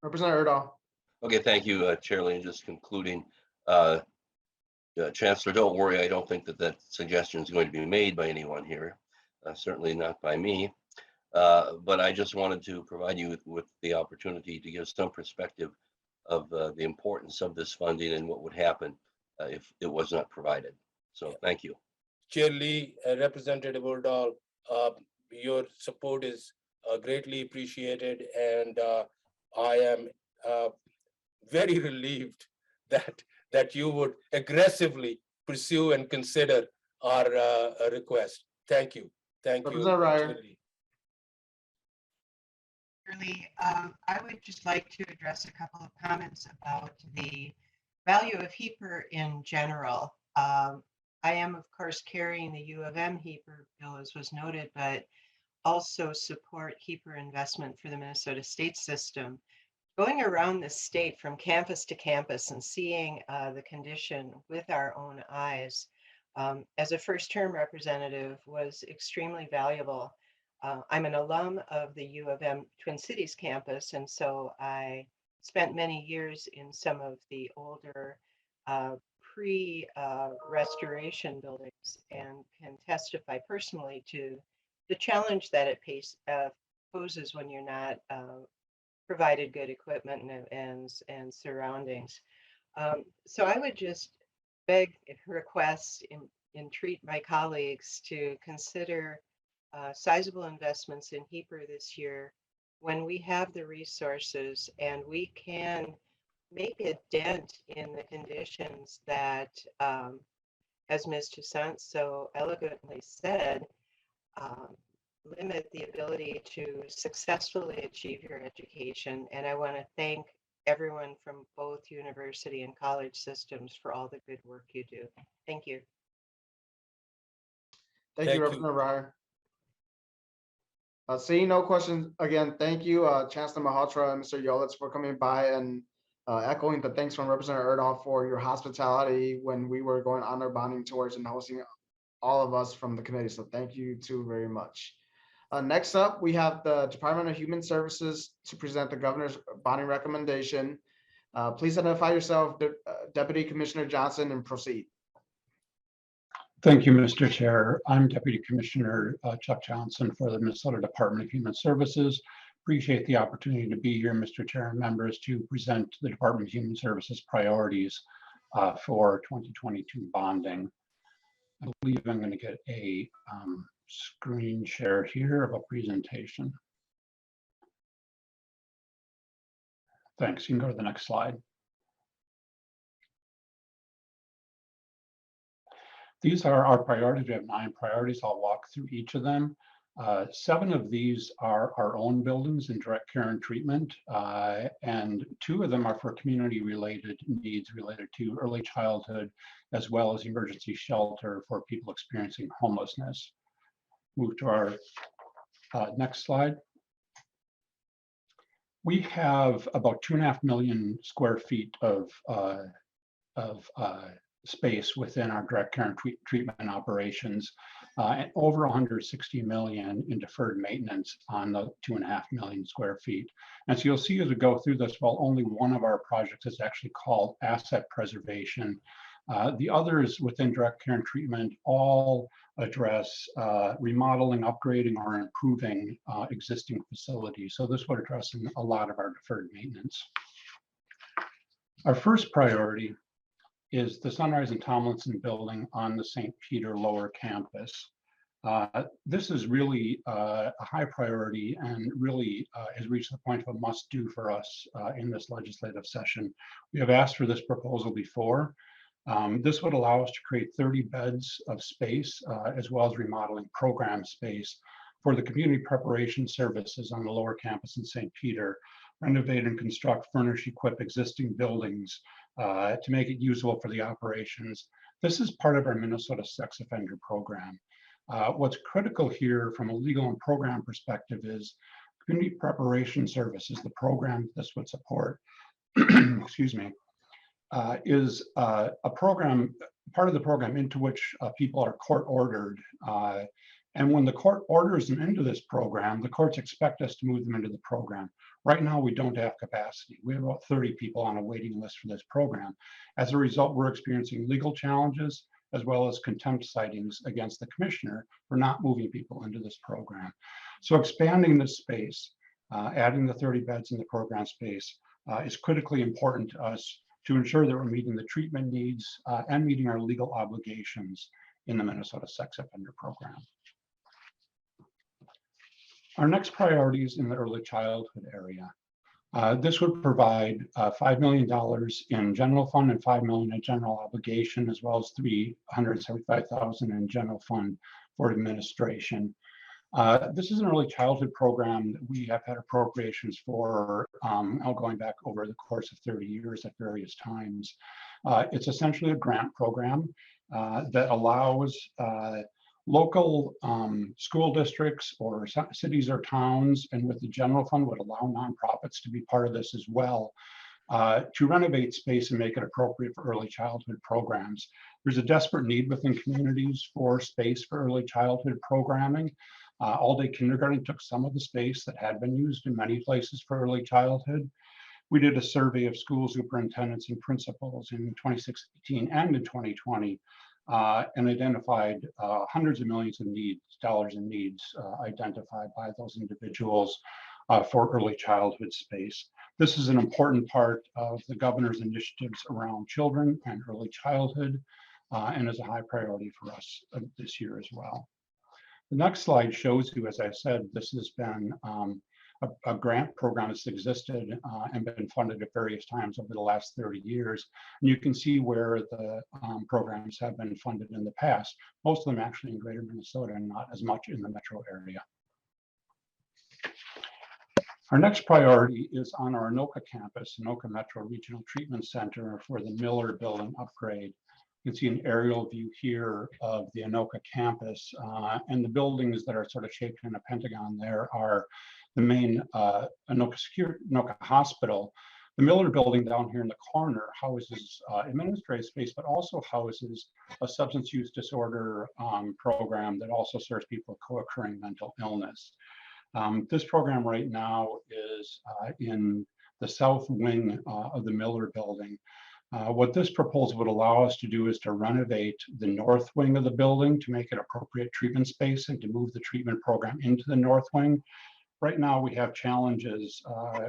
Representative Erdahl. Okay, thank you, Chair Lee. And just concluding, Chancellor, don't worry. I don't think that suggestion is going to be made by anyone here, certainly not by me. But I just wanted to provide you with the opportunity to give some perspective of the importance of this funding and what would happen if it was not provided. So thank you. Chair Lee, Representative Erdahl, your support is greatly appreciated, and I am very relieved that you would aggressively pursue and consider our request. Thank you. Thank you. Representative Ryer. Chair Lee. Really, I would just like to address a couple of comments about the value of HEAPR in general. I am, of course, carrying the U of M HEAPR bill, as was noted, but also support HEAPR investment for the Minnesota state system. Going around the state from campus to campus and seeing the condition with our own eyes as a first-term representative was extremely valuable. I'm an alum of the U of M Twin Cities campus, and so I spent many years in some of the older pre-restoration buildings and can testify personally to the challenge that it poses when you're not provided good equipment and surroundings. So I would just beg, request, entreat my colleagues to consider sizable investments in HEAPR this year when we have the resources and we can make a dent in the conditions that, as Ms. Toussaint so eloquently said, limit the ability to successfully achieve your education. And I want to thank everyone from both university and college systems for all the good work you do. Thank you. Thank you, Representative Ryer. Seeing no questions, again, thank you, Chancellor Malhotra and Mr. Yolitz for coming by and echoing the thanks from Representative Erdahl for your hospitality when we were going honor bonding tours and hosting all of us from the committee. So thank you too very much. Next up, we have the Department of Human Services to present the governor's bonding recommendation. Please identify yourself, Deputy Commissioner Johnson, and proceed. Thank you, Mr. Chair. I'm Deputy Commissioner Chuck Johnson for the Minnesota Department of Human Services. Appreciate the opportunity to be here, Mr. Chair and members, to present the Department of Human Services priorities for 2022 bonding. I believe I'm going to get a screen share here of a presentation. Thanks. You can go to the next slide. These are our priorities. We have 9 priorities. I'll walk through each of them. 7 of these are our own buildings in direct care and treatment, and 2 of them are for community-related needs related to early childhood, as well as emergency shelter for people experiencing homelessness. Move to our next slide. We have about 2.5 million square feet of space within our direct care and treatment operations, and over 160 million in deferred maintenance on the 2.5 million square feet. And so you'll see as we go through this, while only one of our projects is actually called asset preservation, the others within direct care and treatment all address remodeling, upgrading, or improving existing facilities. So this would address a lot of our deferred maintenance. Our first priority is the Sunrise and Tomlinson building on the St. Peter Lower Campus. This is really a high priority and really has reached the point of a must-do for us in this legislative session. We have asked for this proposal before. This would allow us to create 30 beds of space, as well as remodeling program space for the community preparation services on the lower campus in St. Peter, renovate and construct, furnish, equip existing buildings to make it usable for the operations. This is part of our Minnesota sex offender program. What's critical here from a legal and program perspective is community preparation services, the program this would support, excuse me, is a program, part of the program into which people are court ordered. And when the court orders them into this program, the courts expect us to move them into the program. Right now, we don't have capacity. We have about 30 people on a waiting list for this program. As a result, we're experiencing legal challenges as well as contempt sightings against the commissioner for not moving people into this program. So expanding this space, adding the 30 beds in the program space is critically important to us to ensure that we're meeting the treatment needs and meeting our legal obligations in the Minnesota sex offender program. Our next priority is in the early childhood area. This would provide $5 million in general fund and $5 million in general obligation, as well as $375,000 in general fund for administration. This is an early childhood program that we have had appropriations for going back over the course of 30 years at various times. It's essentially a grant program that allows local school districts or cities or towns, and with the general fund would allow nonprofits to be part of this as well, to renovate space and make it appropriate for early childhood programs. There's a desperate need within communities for space for early childhood programming. All-day kindergarten took some of the space that had been used in many places for early childhood. We did a survey of school superintendents and principals in 2016 and in 2020, and identified hundreds of millions of dollars in needs identified by those individuals for early childhood space. This is an important part of the governor's initiatives around children and early childhood, and is a high priority for us this year as well. The next slide shows you, as I said, this has been a grant program that's existed and been funded at various times over the last 30 years. And you can see where the programs have been funded in the past, most of them actually in greater Minnesota and not as much in the metro area. Our next priority is on our Anoka campus, Anoka Metro Regional Treatment Center for the Miller Building upgrade. You can see an aerial view here of the Anoka campus, and the buildings that are sort of shaped in a pentagon there are the main Anoka Hospital. The Miller Building down here in the corner houses administrative space, but also houses a substance use disorder program that also serves people with co-occurring mental illness. This program right now is in the south wing of the Miller Building. What this proposal would allow us to do is to renovate the north wing of the building to make it appropriate treatment space and to move the treatment program into the north wing. Right now, we have challenges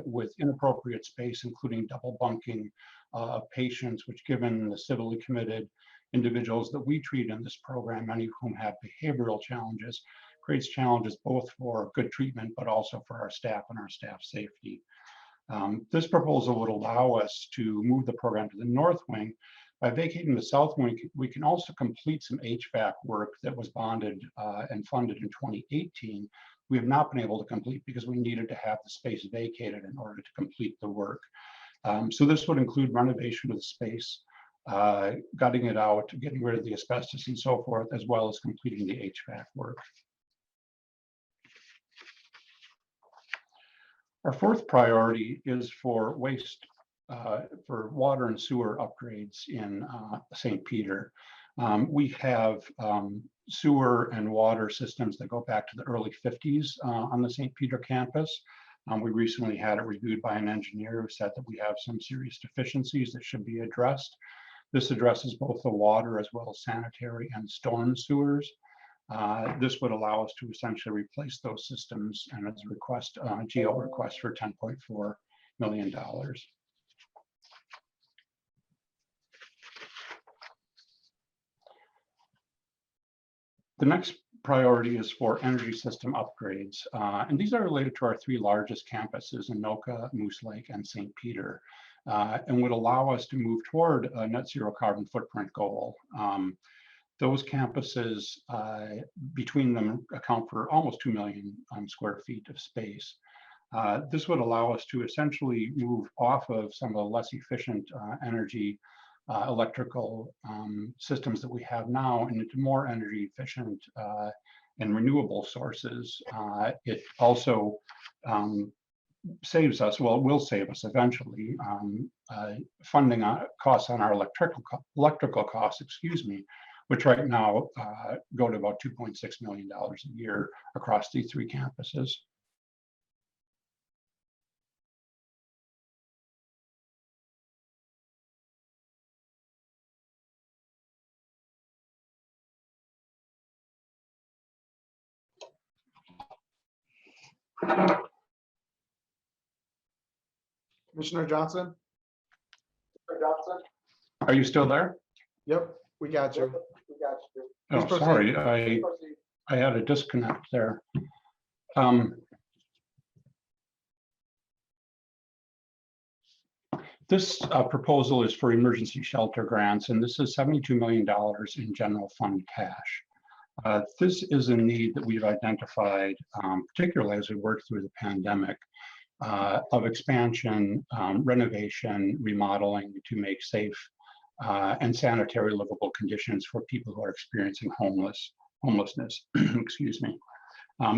with inappropriate space, including double bunking of patients, which, given the civilly committed individuals that we treat in this program, many of whom have behavioral challenges, creates challenges both for good treatment, but also for our staff and our staff safety. This proposal would allow us to move the program to the north wing. By vacating the south wing, we can also complete some HVAC work that was bonded and funded in 2018. We have not been able to complete because we needed to have the space vacated in order to complete the work. So this would include renovation of the space, gutting it out, getting rid of the asbestos and so forth, as well as completing the HVAC work. Our fourth priority is for for water and sewer upgrades in St. Peter. We have sewer and water systems that go back to the early 50s on the St. Peter campus. We recently had it reviewed by an engineer who said that we have some serious deficiencies that should be addressed. This addresses both the water as well as sanitary and storm sewers. This would allow us to essentially replace those systems, and as a request, GO request for $10.4 million. The next priority is for energy system upgrades, and these are related to our three largest campuses, Anoka, Moose Lake, and St. Peter, and would allow us to move toward a net zero carbon footprint goal. Those campuses, between them, account for almost 2 million square feet of space. This would allow us to essentially move off of some of the less efficient energy electrical systems that we have now and into more energy efficient and renewable sources. It also saves us, well, it will save us eventually, funding costs on our electrical costs, which right now go to about $2.6 million a year across these three campuses. Commissioner Johnson? Are you still there? Yep, we got you. Oh, Please proceed. sorry, I had a disconnect there. This proposal is for emergency shelter grants, and this is $72 million in general fund cash. This is a need that we've identified, particularly as we work through the pandemic, of expansion, renovation, remodeling to make safe and sanitary livable conditions for people who are experiencing homelessness. Excuse me.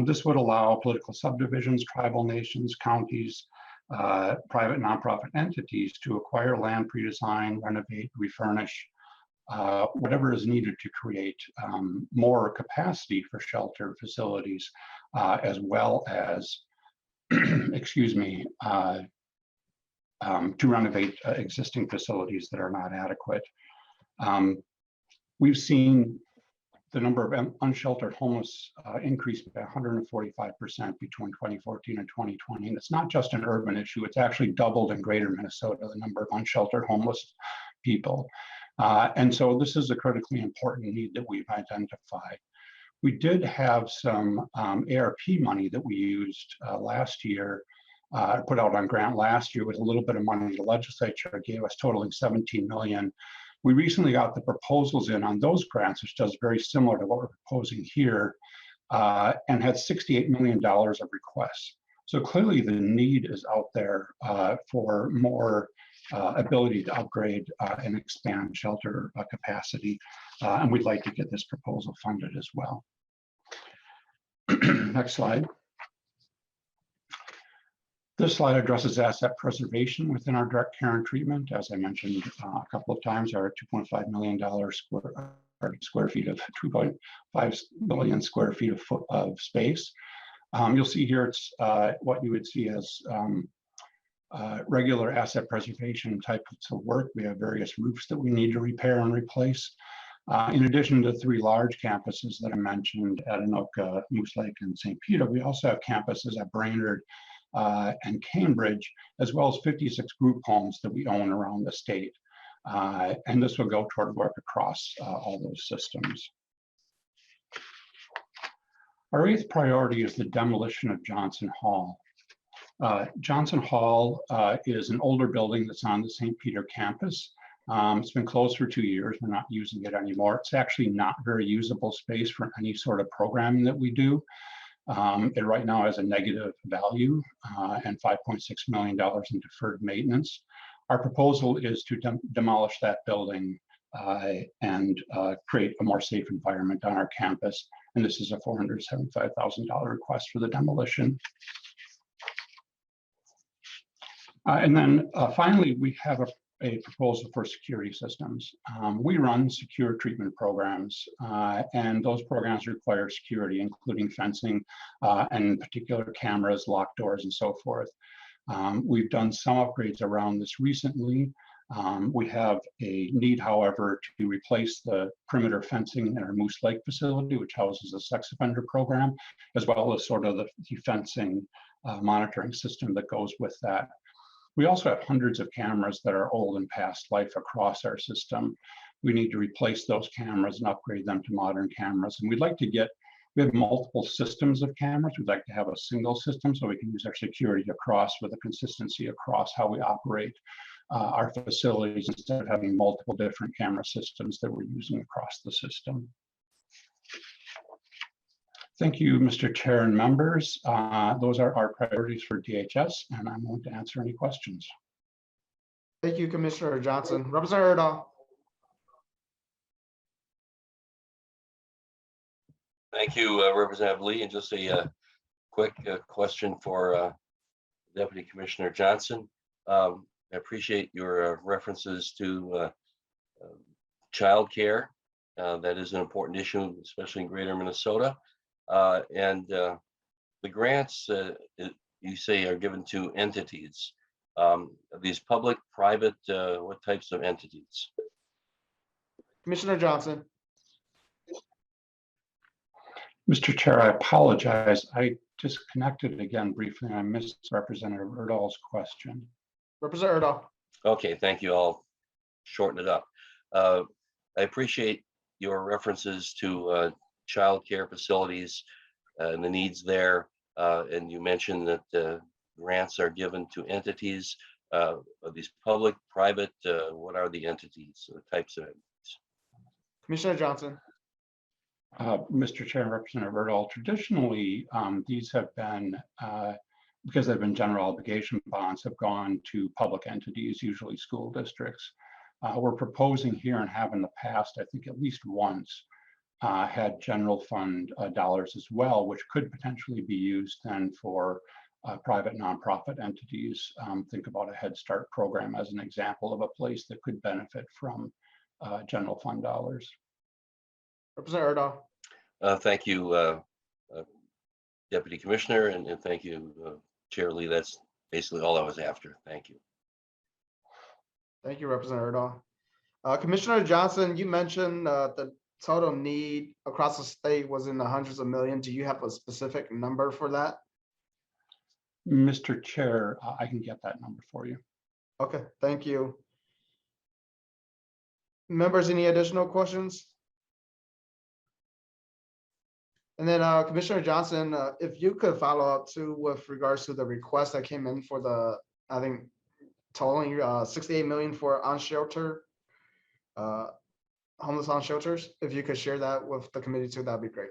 This would allow political subdivisions, tribal nations, counties, private nonprofit entities to acquire land, pre-design, renovate, refurnish, whatever is needed to create more capacity for shelter facilities, as well as, excuse me, to renovate existing facilities that are not adequate. We've seen the number of unsheltered homeless increase by 145% between 2014 and 2020. And it's not just an urban issue, it's actually doubled in greater Minnesota, the number of unsheltered homeless people. And so this is a critically important need that we've identified. We did have some ARP money that we used last year, put out on grant last year with a little bit of money the legislature gave us, totaling 17 million. We recently got the proposals in on those grants, which does very similar to what we're proposing here, and had $68 million of requests. So clearly the need is out there for more ability to upgrade and expand shelter capacity. And we'd like to get this proposal funded as well. Next slide. This slide addresses asset preservation within our direct care and treatment. As I mentioned a couple of times, our $2.5 million square feet of 2.5 million square feet of space. You'll see here it's what you would see as regular asset preservation types of work. We have various roofs that we need to repair and replace. In addition to 3 large campuses that I mentioned at Anoka, Moose Lake, and St. Peter, we also have campuses at Brainerd and Cambridge, as well as 56 group homes that we own around the state. And this will go toward work across all those systems. Our 8th priority is the demolition of Johnson Hall. Johnson Hall is an older building that's on the St. Peter campus. It's been closed for 2 years. We're not using it anymore. It's actually not very usable space for any sort of programming that we do. It right now has a negative value and $5.6 million in deferred maintenance. Our proposal is to demolish that building and create a more safe environment on our campus. And this is a $475,000 request for the demolition. And then finally, we have a proposal for security systems. We run secure treatment programs, and those programs require security, including fencing and particular cameras, locked doors, and so forth. We've done some upgrades around this recently. We have a need, however, to replace the perimeter fencing in our Moose Lake facility, which houses a sex offender program, as well as sort of the fencing monitoring system that goes with that. We also have hundreds of cameras that are old and past life across our system. We need to replace those cameras and upgrade them to modern cameras. And we'd like to we have multiple systems of cameras. We'd like to have a single system so we can use our security across with a consistency across how we operate our facilities instead of having multiple different camera systems that we're using across the system. Thank you, Mr. Chair and members. Those are our priorities for DHS, and I'm going to answer any questions. Thank you, Commissioner Johnson. Representative Erdahl. Thank you, Representative Lee. And just a quick question for Deputy Commissioner Johnson. I appreciate your references to childcare. That is an important issue, especially in Greater Minnesota. And the grants you say are given to entities. Are these public, private, what types of entities? Commissioner Johnson. Mr. Chair, I apologize. I disconnected again briefly. I missed Representative Erdahl's question. Representative Erdahl. Okay, thank you. I'll shorten it up. I appreciate your references to child care facilities and the needs there. And you mentioned that grants are given to entities. Are these public, private? What are the entities, the types of entities? Commissioner Johnson. Mr. Chair and Representative Erdahl, traditionally, these have been, because they've been general obligation bonds, have gone to public entities, usually school districts. We're proposing here and have in the past, I think at least once, had general fund dollars as well, which could potentially be used then for private nonprofit entities. Think about a Head Start program as an example of a place that could benefit from general fund dollars. Representative Erdahl. Thank you, Deputy Commissioner, and thank you, Chair Lee. That's basically all I was after. Thank you. Thank you, Representative Erdahl. Commissioner Johnson, you mentioned the total need across the state was in the hundreds of millions. Do you have a specific number for that? Mr. Chair, I can get that number for you. Okay, thank you. Members, any additional questions? And then Commissioner Johnson, if you could follow up too with regards to the request that came in for the, I think, totaling $68 million for on-shelter, homeless on shelters. If you could share that with the committee too, that'd be great.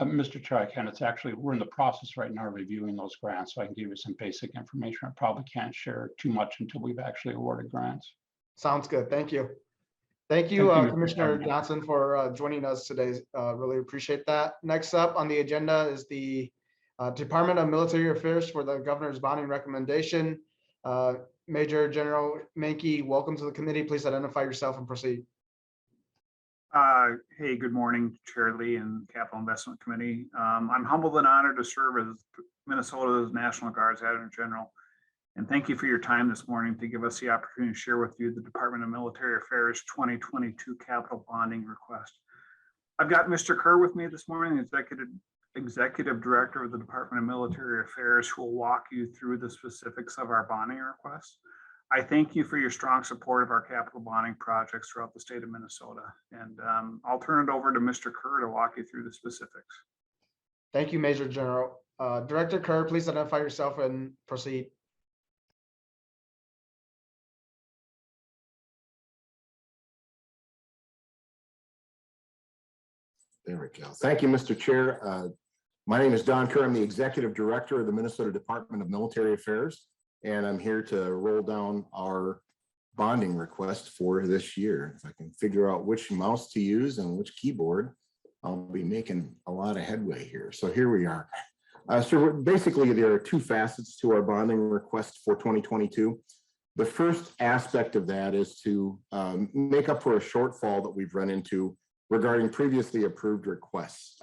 Mr. Chair, I can. It's actually, we're in the process right now reviewing those grants, so I can give you some basic information. I probably can't share too much until we've actually awarded grants. Sounds good. Thank you. Thank you, Thank you, Mr. Commissioner Chairman. Johnson, for joining us today. Really appreciate that. Next up on the agenda is the Department of Military Affairs for the Governor's bonding recommendation. Major General Menke, welcome to the committee. Please identify yourself and proceed. Hey, good morning, Chair Lee and Capital Investment Committee. I'm humbled and honored to serve as Minnesota's National Guard's Adjutant General. And thank you for your time this morning to give us the opportunity to share with you the Department of Military Affairs 2022 capital bonding request. I've got Mr. Kerr with me this morning, Executive Director of the Department of Military Affairs, who will walk you through the specifics of our bonding request. I thank you for your strong support of our capital bonding projects throughout the state of Minnesota. And I'll turn it over to Mr. Kerr to walk you through the specifics. Thank you, Major General. Director Kerr, please identify yourself and proceed. There we go. Thank you, Mr. Chair. My name is Don Kerr. I'm the Executive Director of the Minnesota Department of Military Affairs, and I'm here to roll down our bonding request for this year. If I can figure out which mouse to use and which keyboard, I'll be making a lot of headway here. So here we are. So basically, there are two facets to our bonding request for 2022. The first aspect of that is to make up for a shortfall that we've run into regarding previously approved requests.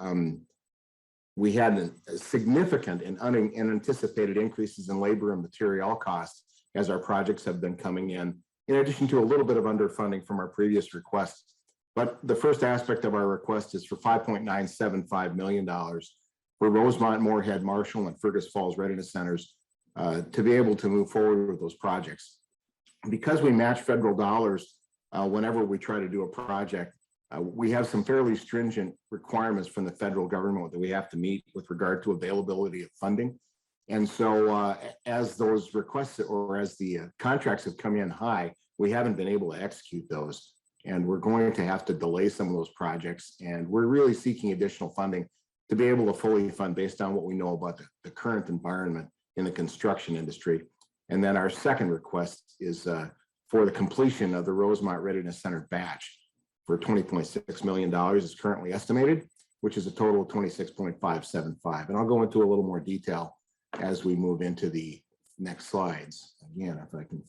We had a significant and unanticipated increases in labor and material costs as our projects have been coming in addition to a little bit of underfunding from our previous requests. But the first aspect of our request is for $5.975 million for Rosemont, Moorhead, Marshall, and Fergus Falls Readiness Centers to be able to move forward with those projects. Because we match federal dollars whenever we try to do a project, we have some fairly stringent requirements from the federal government that we have to meet with regard to availability of funding. And so as those requests or as the contracts have come in high, we haven't been able to execute those. And we're going to have to delay some of those projects. And we're really seeking additional funding to be able to fully fund based on what we know about the current environment in the construction industry. And then our second request is for the completion of the Rosemont Readiness Center batch for $20.6 million is currently estimated, which is a total of 26.575. And I'll go into a little more detail as we move into the next slides. Again, if I can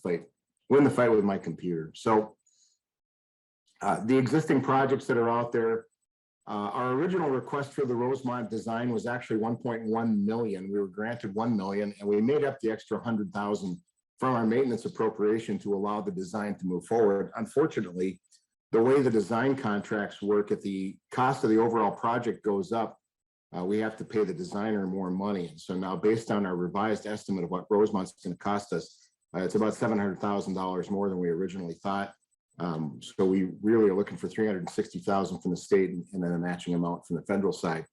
win the fight with my computer. So the existing projects that are out there, our original request for the Rosemont design was actually 1.1 million. We were granted 1 million, and we made up the extra 100,000 from our maintenance appropriation to allow the design to move forward. Unfortunately, the way the design contracts work, if the cost of the overall project goes up, we have to pay the designer more money. And so now, based on our revised estimate of what Rosemont's going to cost us, it's about $700,000 more than we originally thought. So we really are looking for $360,000 from the state and then a matching amount from the federal side.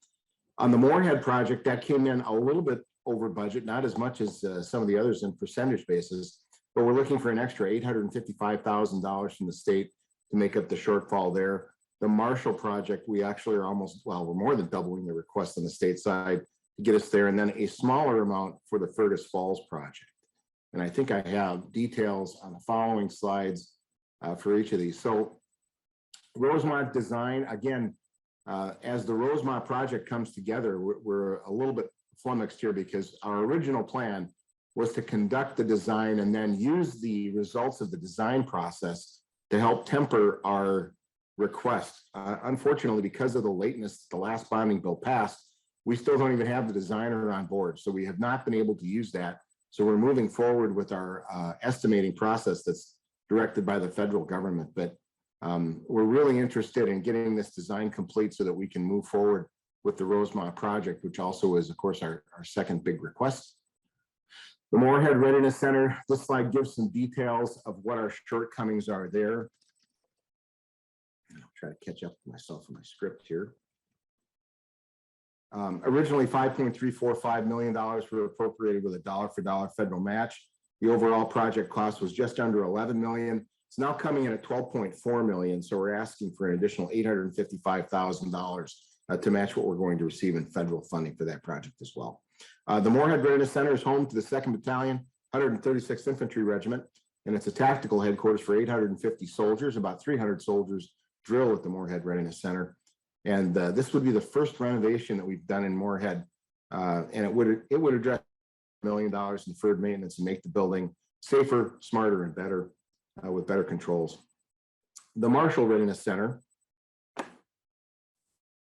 On the Moorhead project, that came in a little bit over budget, not as much as some of the others in percentage basis, but we're looking for an extra $855,000 from the state to make up the shortfall there. The Marshall project, we actually are we're more than doubling the request on the state side to get us there, and then a smaller amount for the Fergus Falls project. And I think I have details on the following slides for each of these. So Rosemont design, again, as the Rosemont project comes together, we're a little bit flummoxed here because our original plan was to conduct the design and then use the results of the design process to help temper our request. Unfortunately, because of the lateness, the last bonding bill passed, we still don't even have the designer on board. So we have not been able to use that. So we're moving forward with our estimating process that's directed by the federal government. But we're really interested in getting this design complete so that we can move forward with the Rosemont project, which also is, of course, our second big request. The Moorhead Readiness Center, this slide gives some details of what our shortcomings are there. And I'll try to catch up with myself in my script here. Originally, $5.345 million were appropriated with a dollar-for-dollar federal match. The overall project cost was just under 11 million. It's now coming in at 12.4 million. So we're asking for an additional $855,000 to match what we're going to receive in federal funding for that project as well. The Moorhead Readiness Center is home to the 2nd Battalion, 136th Infantry Regiment, and it's a tactical headquarters for 850 soldiers. About 300 soldiers drill at the Moorhead Readiness Center. And this would be the first renovation that we've done in Moorhead. And it would address $1 million in deferred maintenance and make the building safer, smarter, and better with better controls. The Marshall Readiness Center.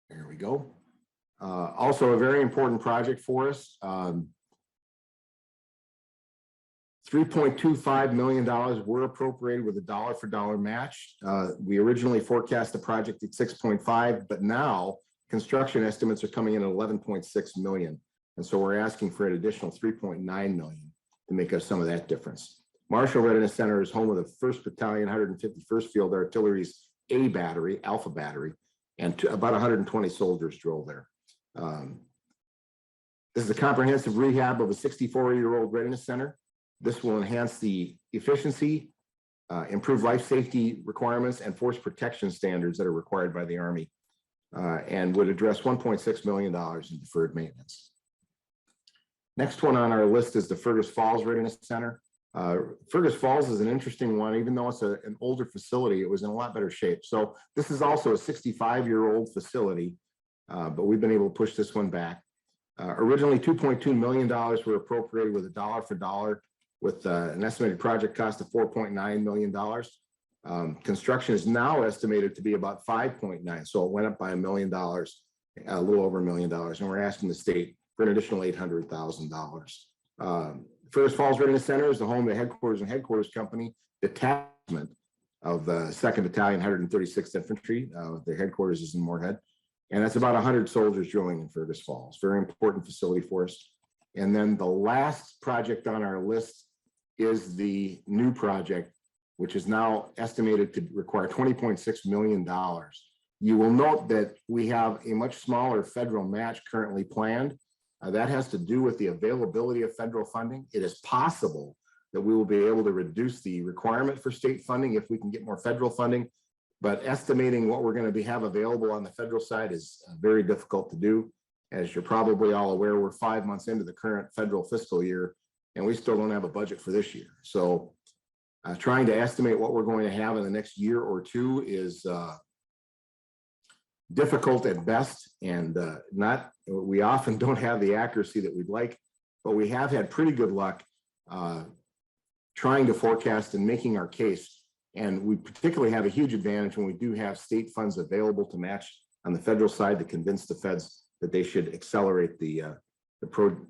There we go. Also a very important project for us. $3.25 million were appropriated with a dollar-for-dollar match. We originally forecast the project at 6.5, but now construction estimates are coming in at 11.6 million. And so we're asking for an additional 3.9 million to make up some of that difference. Marshall Readiness Center is home of the 1st Battalion, 151st Field Artillery's A Battery, Alpha Battery, and about 120 soldiers drill there. This is a comprehensive rehab of a 64-year-old readiness center. This will enhance the efficiency, improve life safety requirements, and force protection standards that are required by the Army, and would address $1.6 million in deferred maintenance. Next one on our list is the Fergus Falls Readiness Center. Fergus Falls is an interesting one. Even though it's an older facility, it was in a lot better shape. So this is also a 65-year-old facility, but we've been able to push this one back. Originally, $2.2 million were appropriated with a dollar-for-dollar, with an estimated project cost of $4.9 million. Construction is now estimated to be about 5.9, so it went up by $1 million, a little over $1 million, and we're asking the state for an additional $800,000. Fergus Falls Readiness Center is the home of the headquarters and headquarters company detachment of the 2nd Battalion, 136th Infantry. Their headquarters is in Moorhead, and that's about 100 soldiers drilling in Fergus Falls. Very important facility for us. And then the last project on our list is the new project, which is now estimated to require $20.6 million. You will note that we have a much smaller federal match currently planned. That has to do with the availability of federal funding. It is possible that we will be able to reduce the requirement for state funding if we can get more federal funding, but estimating what we're going to have available on the federal side is very difficult to do. As you're probably all aware, we're 5 months into the current federal fiscal year, and we still don't have a budget for this year. So trying to estimate what we're going to have in the next year or two is difficult at best, and we often don't have the accuracy that we'd like, but we have had pretty good luck trying to forecast and making our case. And we particularly have a huge advantage when we do have state funds available to match on the federal side to convince the feds that they should accelerate the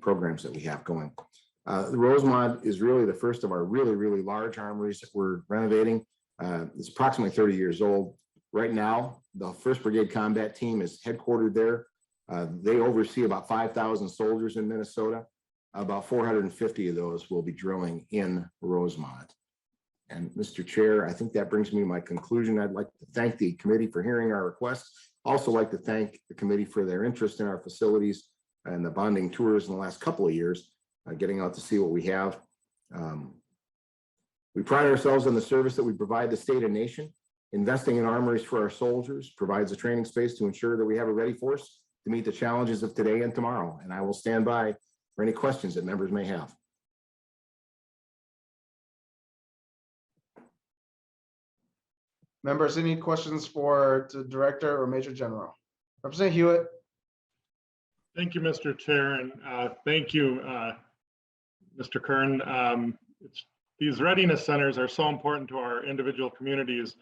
programs that we have going. The Rosemont is really the first of our really large armories that we're renovating. It's approximately 30 years old. Right now, the 1st Brigade Combat Team is headquartered there. They oversee about 5,000 soldiers in Minnesota. About 450 of those will be drilling in Rosemont. And Mr. Chair, I think that brings me to my conclusion. I'd like to thank the committee for hearing our request. Also like to thank the committee for their interest in our facilities and the bonding tours in the last couple of years, getting out to see what we have. We pride ourselves on the service that we provide the state and nation. Investing in armories for our soldiers provides a training space to ensure that we have a ready force to meet the challenges of today and tomorrow. And I will stand by for any questions that members may have. Members, any questions for the Director or Major General? Representative Hewitt. Thank you, Mr. Chair, and thank you, Mr. Kern. These readiness centers are so important to our individual communities.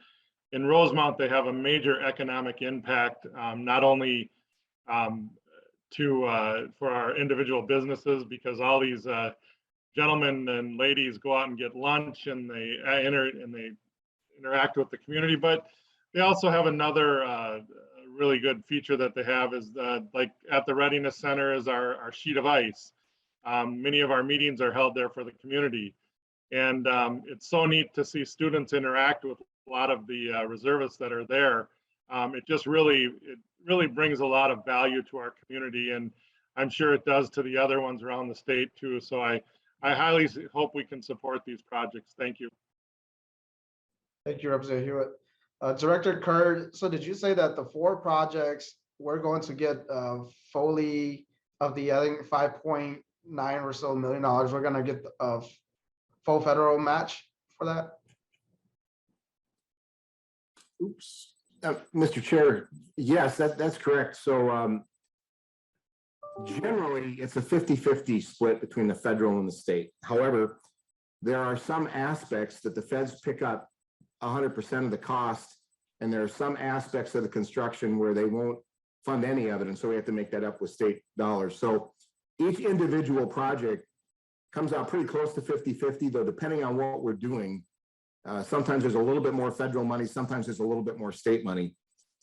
In Rosemont, they have a major economic impact, not only for our individual businesses, because all these gentlemen and ladies go out and get lunch and they interact with the community, but they also have another really good feature that they have is like at the Readiness Center is our sheet of ice. Many of our meetings are held there for the community. And it's so neat to see students interact with a lot of the reservists that are there. It really brings a lot of value to our community, and I'm sure it does to the other ones around the state too. So I highly hope we can support these projects. Thank you. Thank you, Representative Hewitt. Director Kern, so did you say that the 4 projects we're going to get fully of the, I think, 5.9 or so million dollars. We're gonna get a full federal match for that. Oops. Mr. Chair, yes, that's correct. So generally, it's a 50-50 split between the federal and the state. However, there are some aspects that the feds pick up 100% of the cost, and there are some aspects of the construction where they won't fund any of it, and so we have to make that up with state dollars. So each individual project comes out pretty close to 50-50, though depending on what we're doing, sometimes there's a little bit more federal money, sometimes there's a little bit more state money.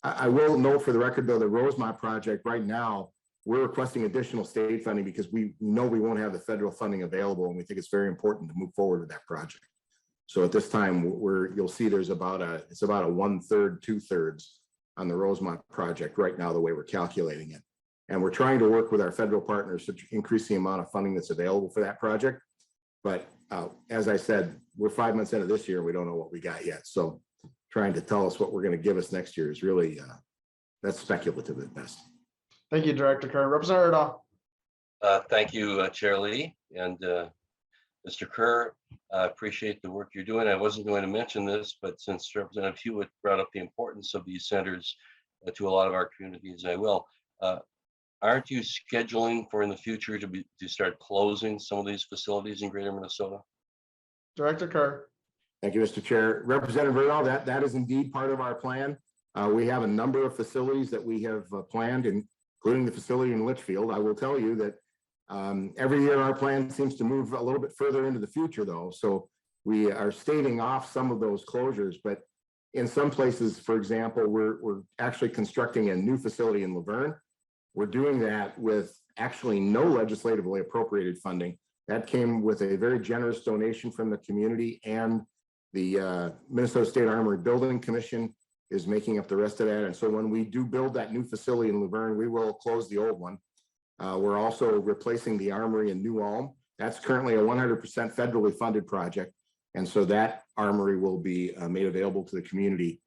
I will note for the record, though, the Rosemont project right now, we're requesting additional state funding because we know we won't have the federal funding available, and we think it's very important to move forward with that project. So at this time, you'll see there's about a 1/3, 2/3 on the Rosemont project right now, the way we're calculating it. And we're trying to work with our federal partners to increase the amount of funding that's available for that project. But as I said, we're 5 months into this year. We don't know what we got yet. So trying to tell us what we're going to give us next year is really, that's speculative at best. Thank you, Director Kerr. Representative Erdahl. Thank you, Chair Lee and Mr. Kerr. I appreciate the work you're doing. I wasn't going to mention this, but since Representative Hewitt brought up the importance of these centers to a lot of our communities, I will. Aren't you scheduling for in the future to start closing some of these facilities in Greater Minnesota? Director Kerr. Thank you, Mr. Chair. Representative Erdahl, that is indeed part of our plan. We have a number of facilities that we have planned, including the facility in Litchfield. I will tell you that every year our plan seems to move a little bit further into the future, though. So we are staving off some of those closures, but in some places, for example, we're actually constructing a new facility in Laverne. We're doing that with actually no legislatively appropriated funding. That came with a very generous donation from the community, and the Minnesota State Armory Building Commission is making up the rest of that. And so when we do build that new facility in Laverne, we will close the old one. We're also replacing the armory in New Ulm. That's currently a 100% federally funded project. And so that armory will be made available to the community.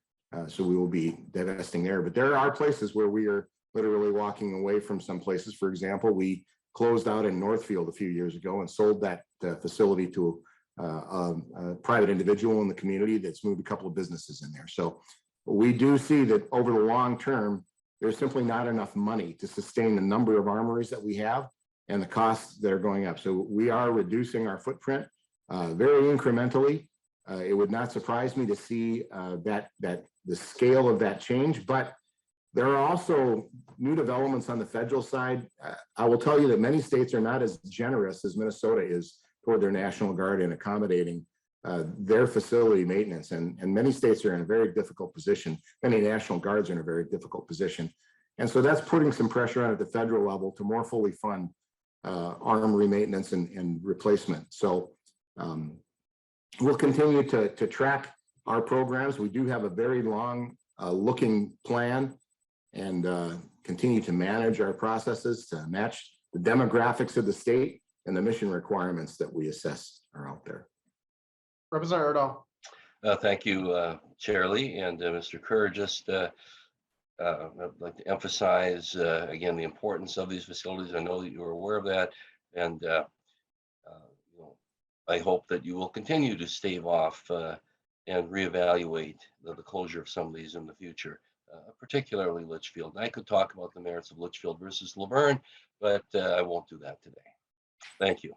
So we will be divesting there. But there are places where we are literally walking away from some places. For example, we closed out in Northfield a few years ago and sold that facility to a private individual in the community that's moved a couple of businesses in there. So we do see that over the long term, there's simply not enough money to sustain the number of armories that we have and the costs that are going up. So we are reducing our footprint very incrementally. It would not surprise me to see that the scale of that change, but there are also new developments on the federal side. I will tell you that many states are not as generous as Minnesota is toward their National Guard in accommodating their facility maintenance. And many states are in a very difficult position. Many National Guards are in a very difficult position. And so that's putting some pressure on at the federal level to more fully fund armory maintenance and replacement. So we'll continue to track our programs. We do have a very long looking plan and continue to manage our processes to match the demographics of the state and the mission requirements that we assess are out there. Representative Erdahl. Thank you, Chair Lee and Mr. Kerr. Just I'd like to emphasize again the importance of these facilities. I know that you are aware of that, and you know, I hope that you will continue to stave off and reevaluate the closure of some of these in the future, particularly Litchfield. And I could talk about the merits of Litchfield versus Laverne, but I won't do that today. Thank you.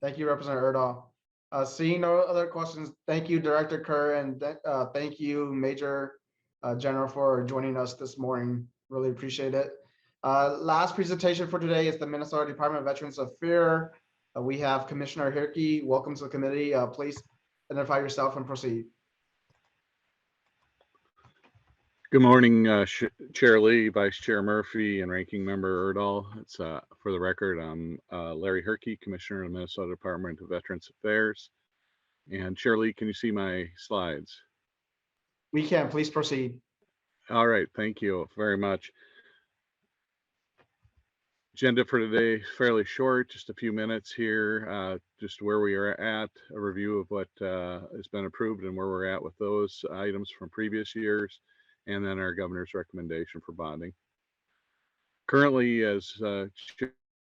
Thank you, Representative Erdahl. Seeing no other questions, thank you, Director Kerr, and thank you, Major General, for joining us this morning. Really appreciate it. Last presentation for today is the Minnesota Department of Veterans Affairs. We have Commissioner Hirkey. Welcome to the committee. Please identify yourself and proceed. Good morning, Chair Lee, Vice Chair Murphy, and Ranking Member Erdahl. It's for the record, I'm Larry Hirkey, Commissioner of the Minnesota Department of Veterans Affairs. And Chair Lee, can you see my slides? We can. Please proceed. All right, thank you very much. Agenda for today is fairly short, just a few minutes here, just where we are at, a review of what has been approved and where we're at with those items from previous years, and then our governor's recommendation for bonding. Currently, as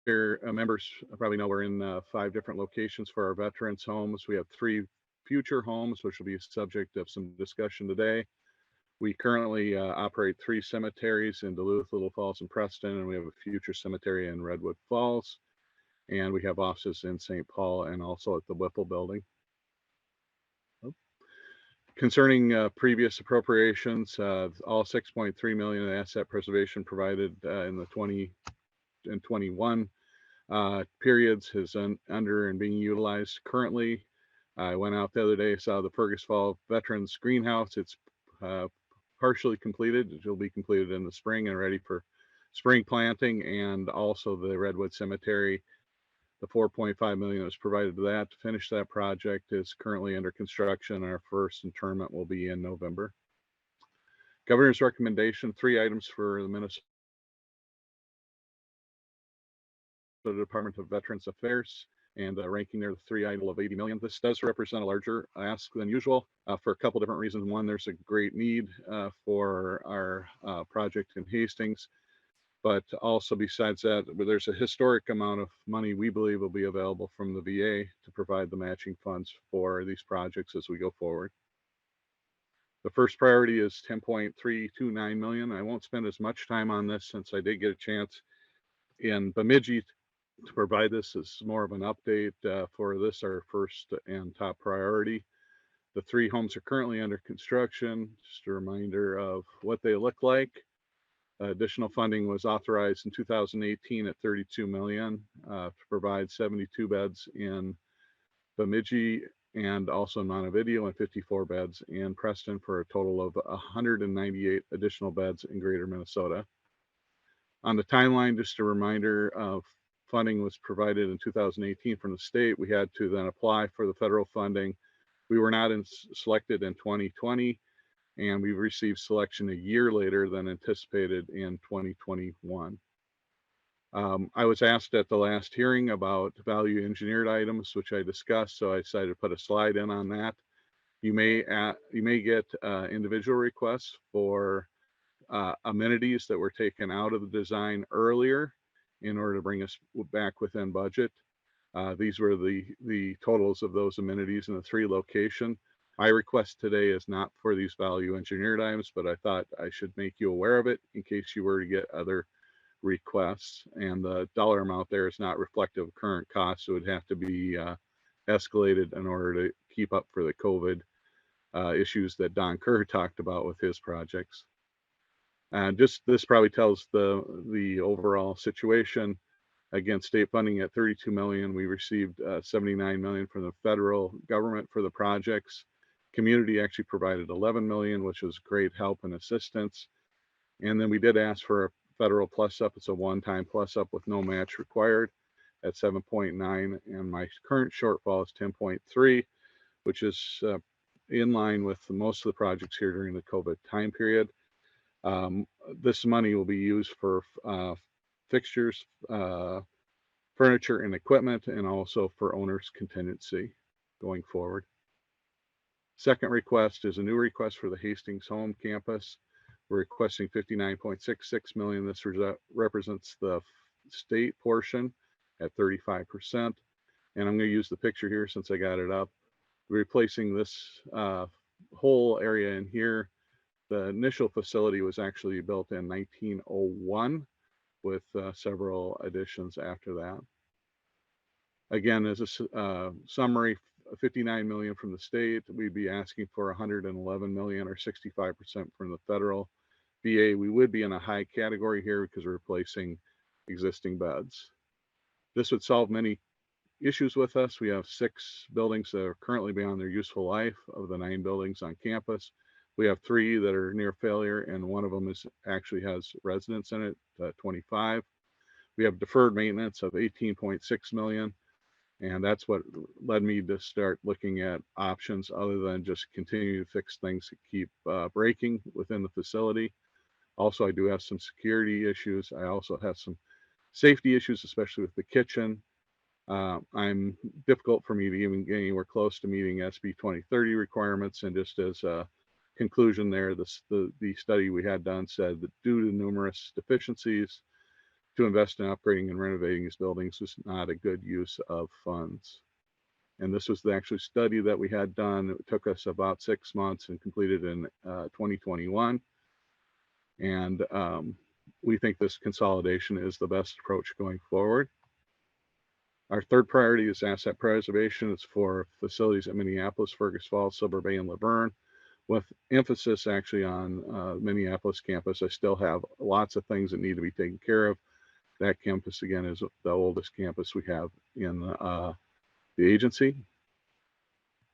chair members probably know, we're in 5 different locations for our veterans homes. We have 3 future homes, which will be subject of some discussion today. We currently operate 3 cemeteries in Duluth, Little Falls, and Preston, and we have a future cemetery in Redwood Falls. And we have offices in St. Paul and also at the Whipple building. Concerning previous appropriations, all 6.3 million in asset preservation provided in the 20 and 21 periods is under and being utilized currently. I went out the other day, saw the Fergus Fall Veterans Greenhouse. It's partially completed. It will be completed in the spring and ready for spring planting, and also the Redwood Cemetery. The 4.5 million that was provided to that to finish that project is currently under construction. Our first interment will be in November. Governor's recommendation, 3 items for the Minnesota Department of Veterans Affairs, and ranking there the 3 item of 80 million. This does represent a larger ask than usual for a couple different reasons. One, there's a great need for our project in Hastings. But also besides that, there's a historic amount of money we believe will be available from the VA to provide the matching funds for these projects as we go forward. The first priority is 10.329 million. I won't spend as much time on this since I did get a chance in Bemidji to provide this as more of an update for this, our first and top priority. The 3 homes are currently under construction. Just a reminder of what they look like. Additional funding was authorized in 2018 at 32 million to provide 72 beds in Bemidji and also Montevideo, and 54 beds in Preston, for a total of 198 additional beds in Greater Minnesota. On the timeline, just a reminder of funding was provided in 2018 from the state. We had to then apply for the federal funding. We were not selected in 2020. And we received selection a year later than anticipated in 2021. I was asked at the last hearing about value engineered items, which I discussed, so I decided to put a slide in on that. You may get individual requests for amenities that were taken out of the design earlier in order to bring us back within budget. These were the totals of those amenities in the 3 locations. My request today is not for these value engineered items, but I thought I should make you aware of it in case you were to get other requests. And the dollar amount there is not reflective of current costs, so it would have to be escalated in order to keep up for the COVID issues that Don Kerr talked about with his projects. And just this probably tells the overall situation. Again, state funding at 32 million. We received 79 million from the federal government for the projects. Community actually provided 11 million, which was great help and assistance. And then we did ask for a federal plus up. It's a one-time plus up with no match required at 7.9. And my current shortfall is 10.3, which is in line with most of the projects here during the COVID time period. This money will be used for fixtures, furniture and equipment, and also for owner's contingency going forward. Second request is a new request for the Hastings Home Campus. We're requesting 59.66 million. This represents the state portion at 35%. And I'm going to use the picture here since I got it up. Replacing this whole area in here. The initial facility was actually built in 1901 with several additions after that. Again, as a summary, 59 million from the state. We'd be asking for 111 million, or 65% from the federal. VA, we would be in a high category here because we're replacing existing beds. This would solve many issues with us. We have 6 buildings that are currently beyond their useful life of the 9 buildings on campus. We have 3 that are near failure, and one of them actually has residents in it, 25. We have deferred maintenance of 18.6 million. And that's what led me to start looking at options other than just continue to fix things that keep breaking within the facility. Also, I do have some security issues. I also have some safety issues, especially with the kitchen. I'm difficult for me to even get anywhere close to meeting SB 2030 requirements. And just as conclusion there, the study we had done said that due to numerous deficiencies, to invest in upgrading and renovating these buildings was not a good use of funds. And this was the actual study that we had done. It took us about 6 months and completed in 2021. And we think this consolidation is the best approach going forward. Our third priority is asset preservation. It's for facilities at Minneapolis, Fergus Falls, Silver Bay, and Laverne, with emphasis actually on Minneapolis campus. I still have lots of things that need to be taken care of. That campus, again, is the oldest campus we have in the agency.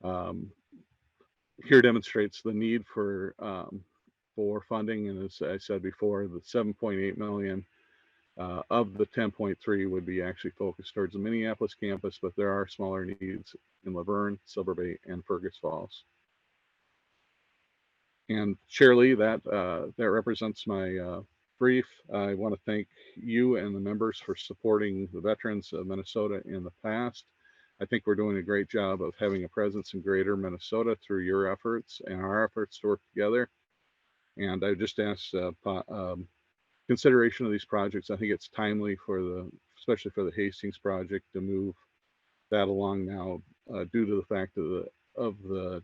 Here demonstrates the need for funding, and as I said before, the 7.8 million of the 10.3 would be actually focused towards the Minneapolis campus, but there are smaller needs in Laverne, Silver Bay, and Fergus Falls. And Chair Lee, that represents my brief. I want to thank you and the members for supporting the veterans of Minnesota in the past. I think we're doing a great job of having a presence in greater Minnesota through your efforts and our efforts to work together. And I just ask consideration of these projects. I think it's timely especially for the Hastings project, to move that along now due to the fact of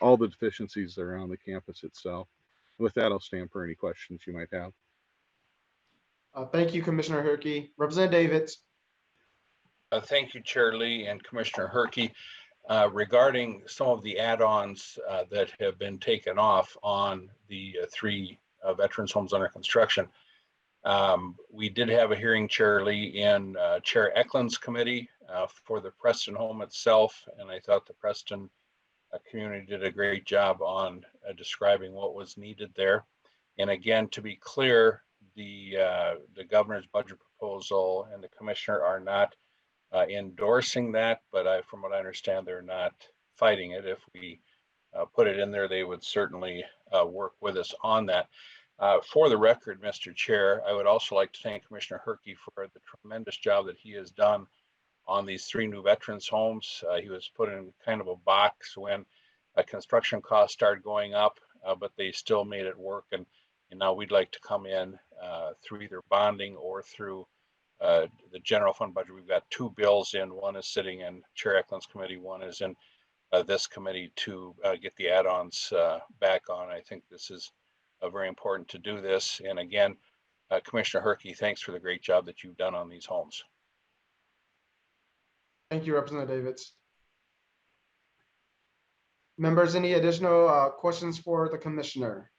all the deficiencies that are on the campus itself. With that, I'll stand for any questions you might have. Thank you, Commissioner Herky. Representative Davids. Thank you, Chair Lee and Commissioner Herky. Regarding some of the add-ons that have been taken off on the 3 veterans homes under construction, we did have a hearing, Chair Lee, in Chair Eklund's committee for the Preston home itself, and I thought the Preston community did a great job on describing what was needed there. And again, to be clear, the governor's budget proposal and the commissioner are not endorsing that, but from what I understand, they're not fighting it. If we put it in there, they would certainly work with us on that. For the record, Mr. Chair, I would also like to thank Commissioner Herky for the tremendous job that he has done on these 3 new veterans homes. He was put in kind of a box when construction costs started going up, but they still made it work. And now we'd like to come in through either bonding or through the general fund budget. We've got 2 bills in. One is sitting in Chair Eklund's committee. One is in this committee to get the add-ons back on. I think this is very important to do this. And again, Commissioner Herky, thanks for the great job that you've done on these homes. Thank you, Representative Davids. Members, any additional questions for the commissioner?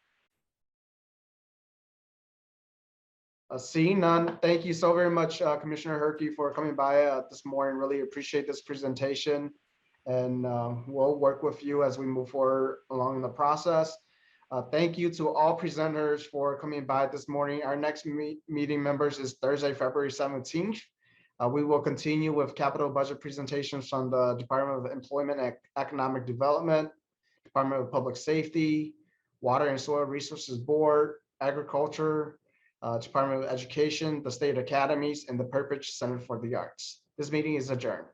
Seeing none, thank you so very much, Commissioner Herky, for coming by this morning. Really appreciate this presentation, and we'll work with you as we move forward along in the process. Thank you to all presenters for coming by this morning. Our next meeting, members, is Thursday, February 17th. We will continue with capital budget presentations from the Department of Employment and Economic Development, Department of Public Safety, Water and Soil Resources Board, Agriculture, Department of Education, the State Academies, and the Purpose Center for the Arts. This meeting is adjourned.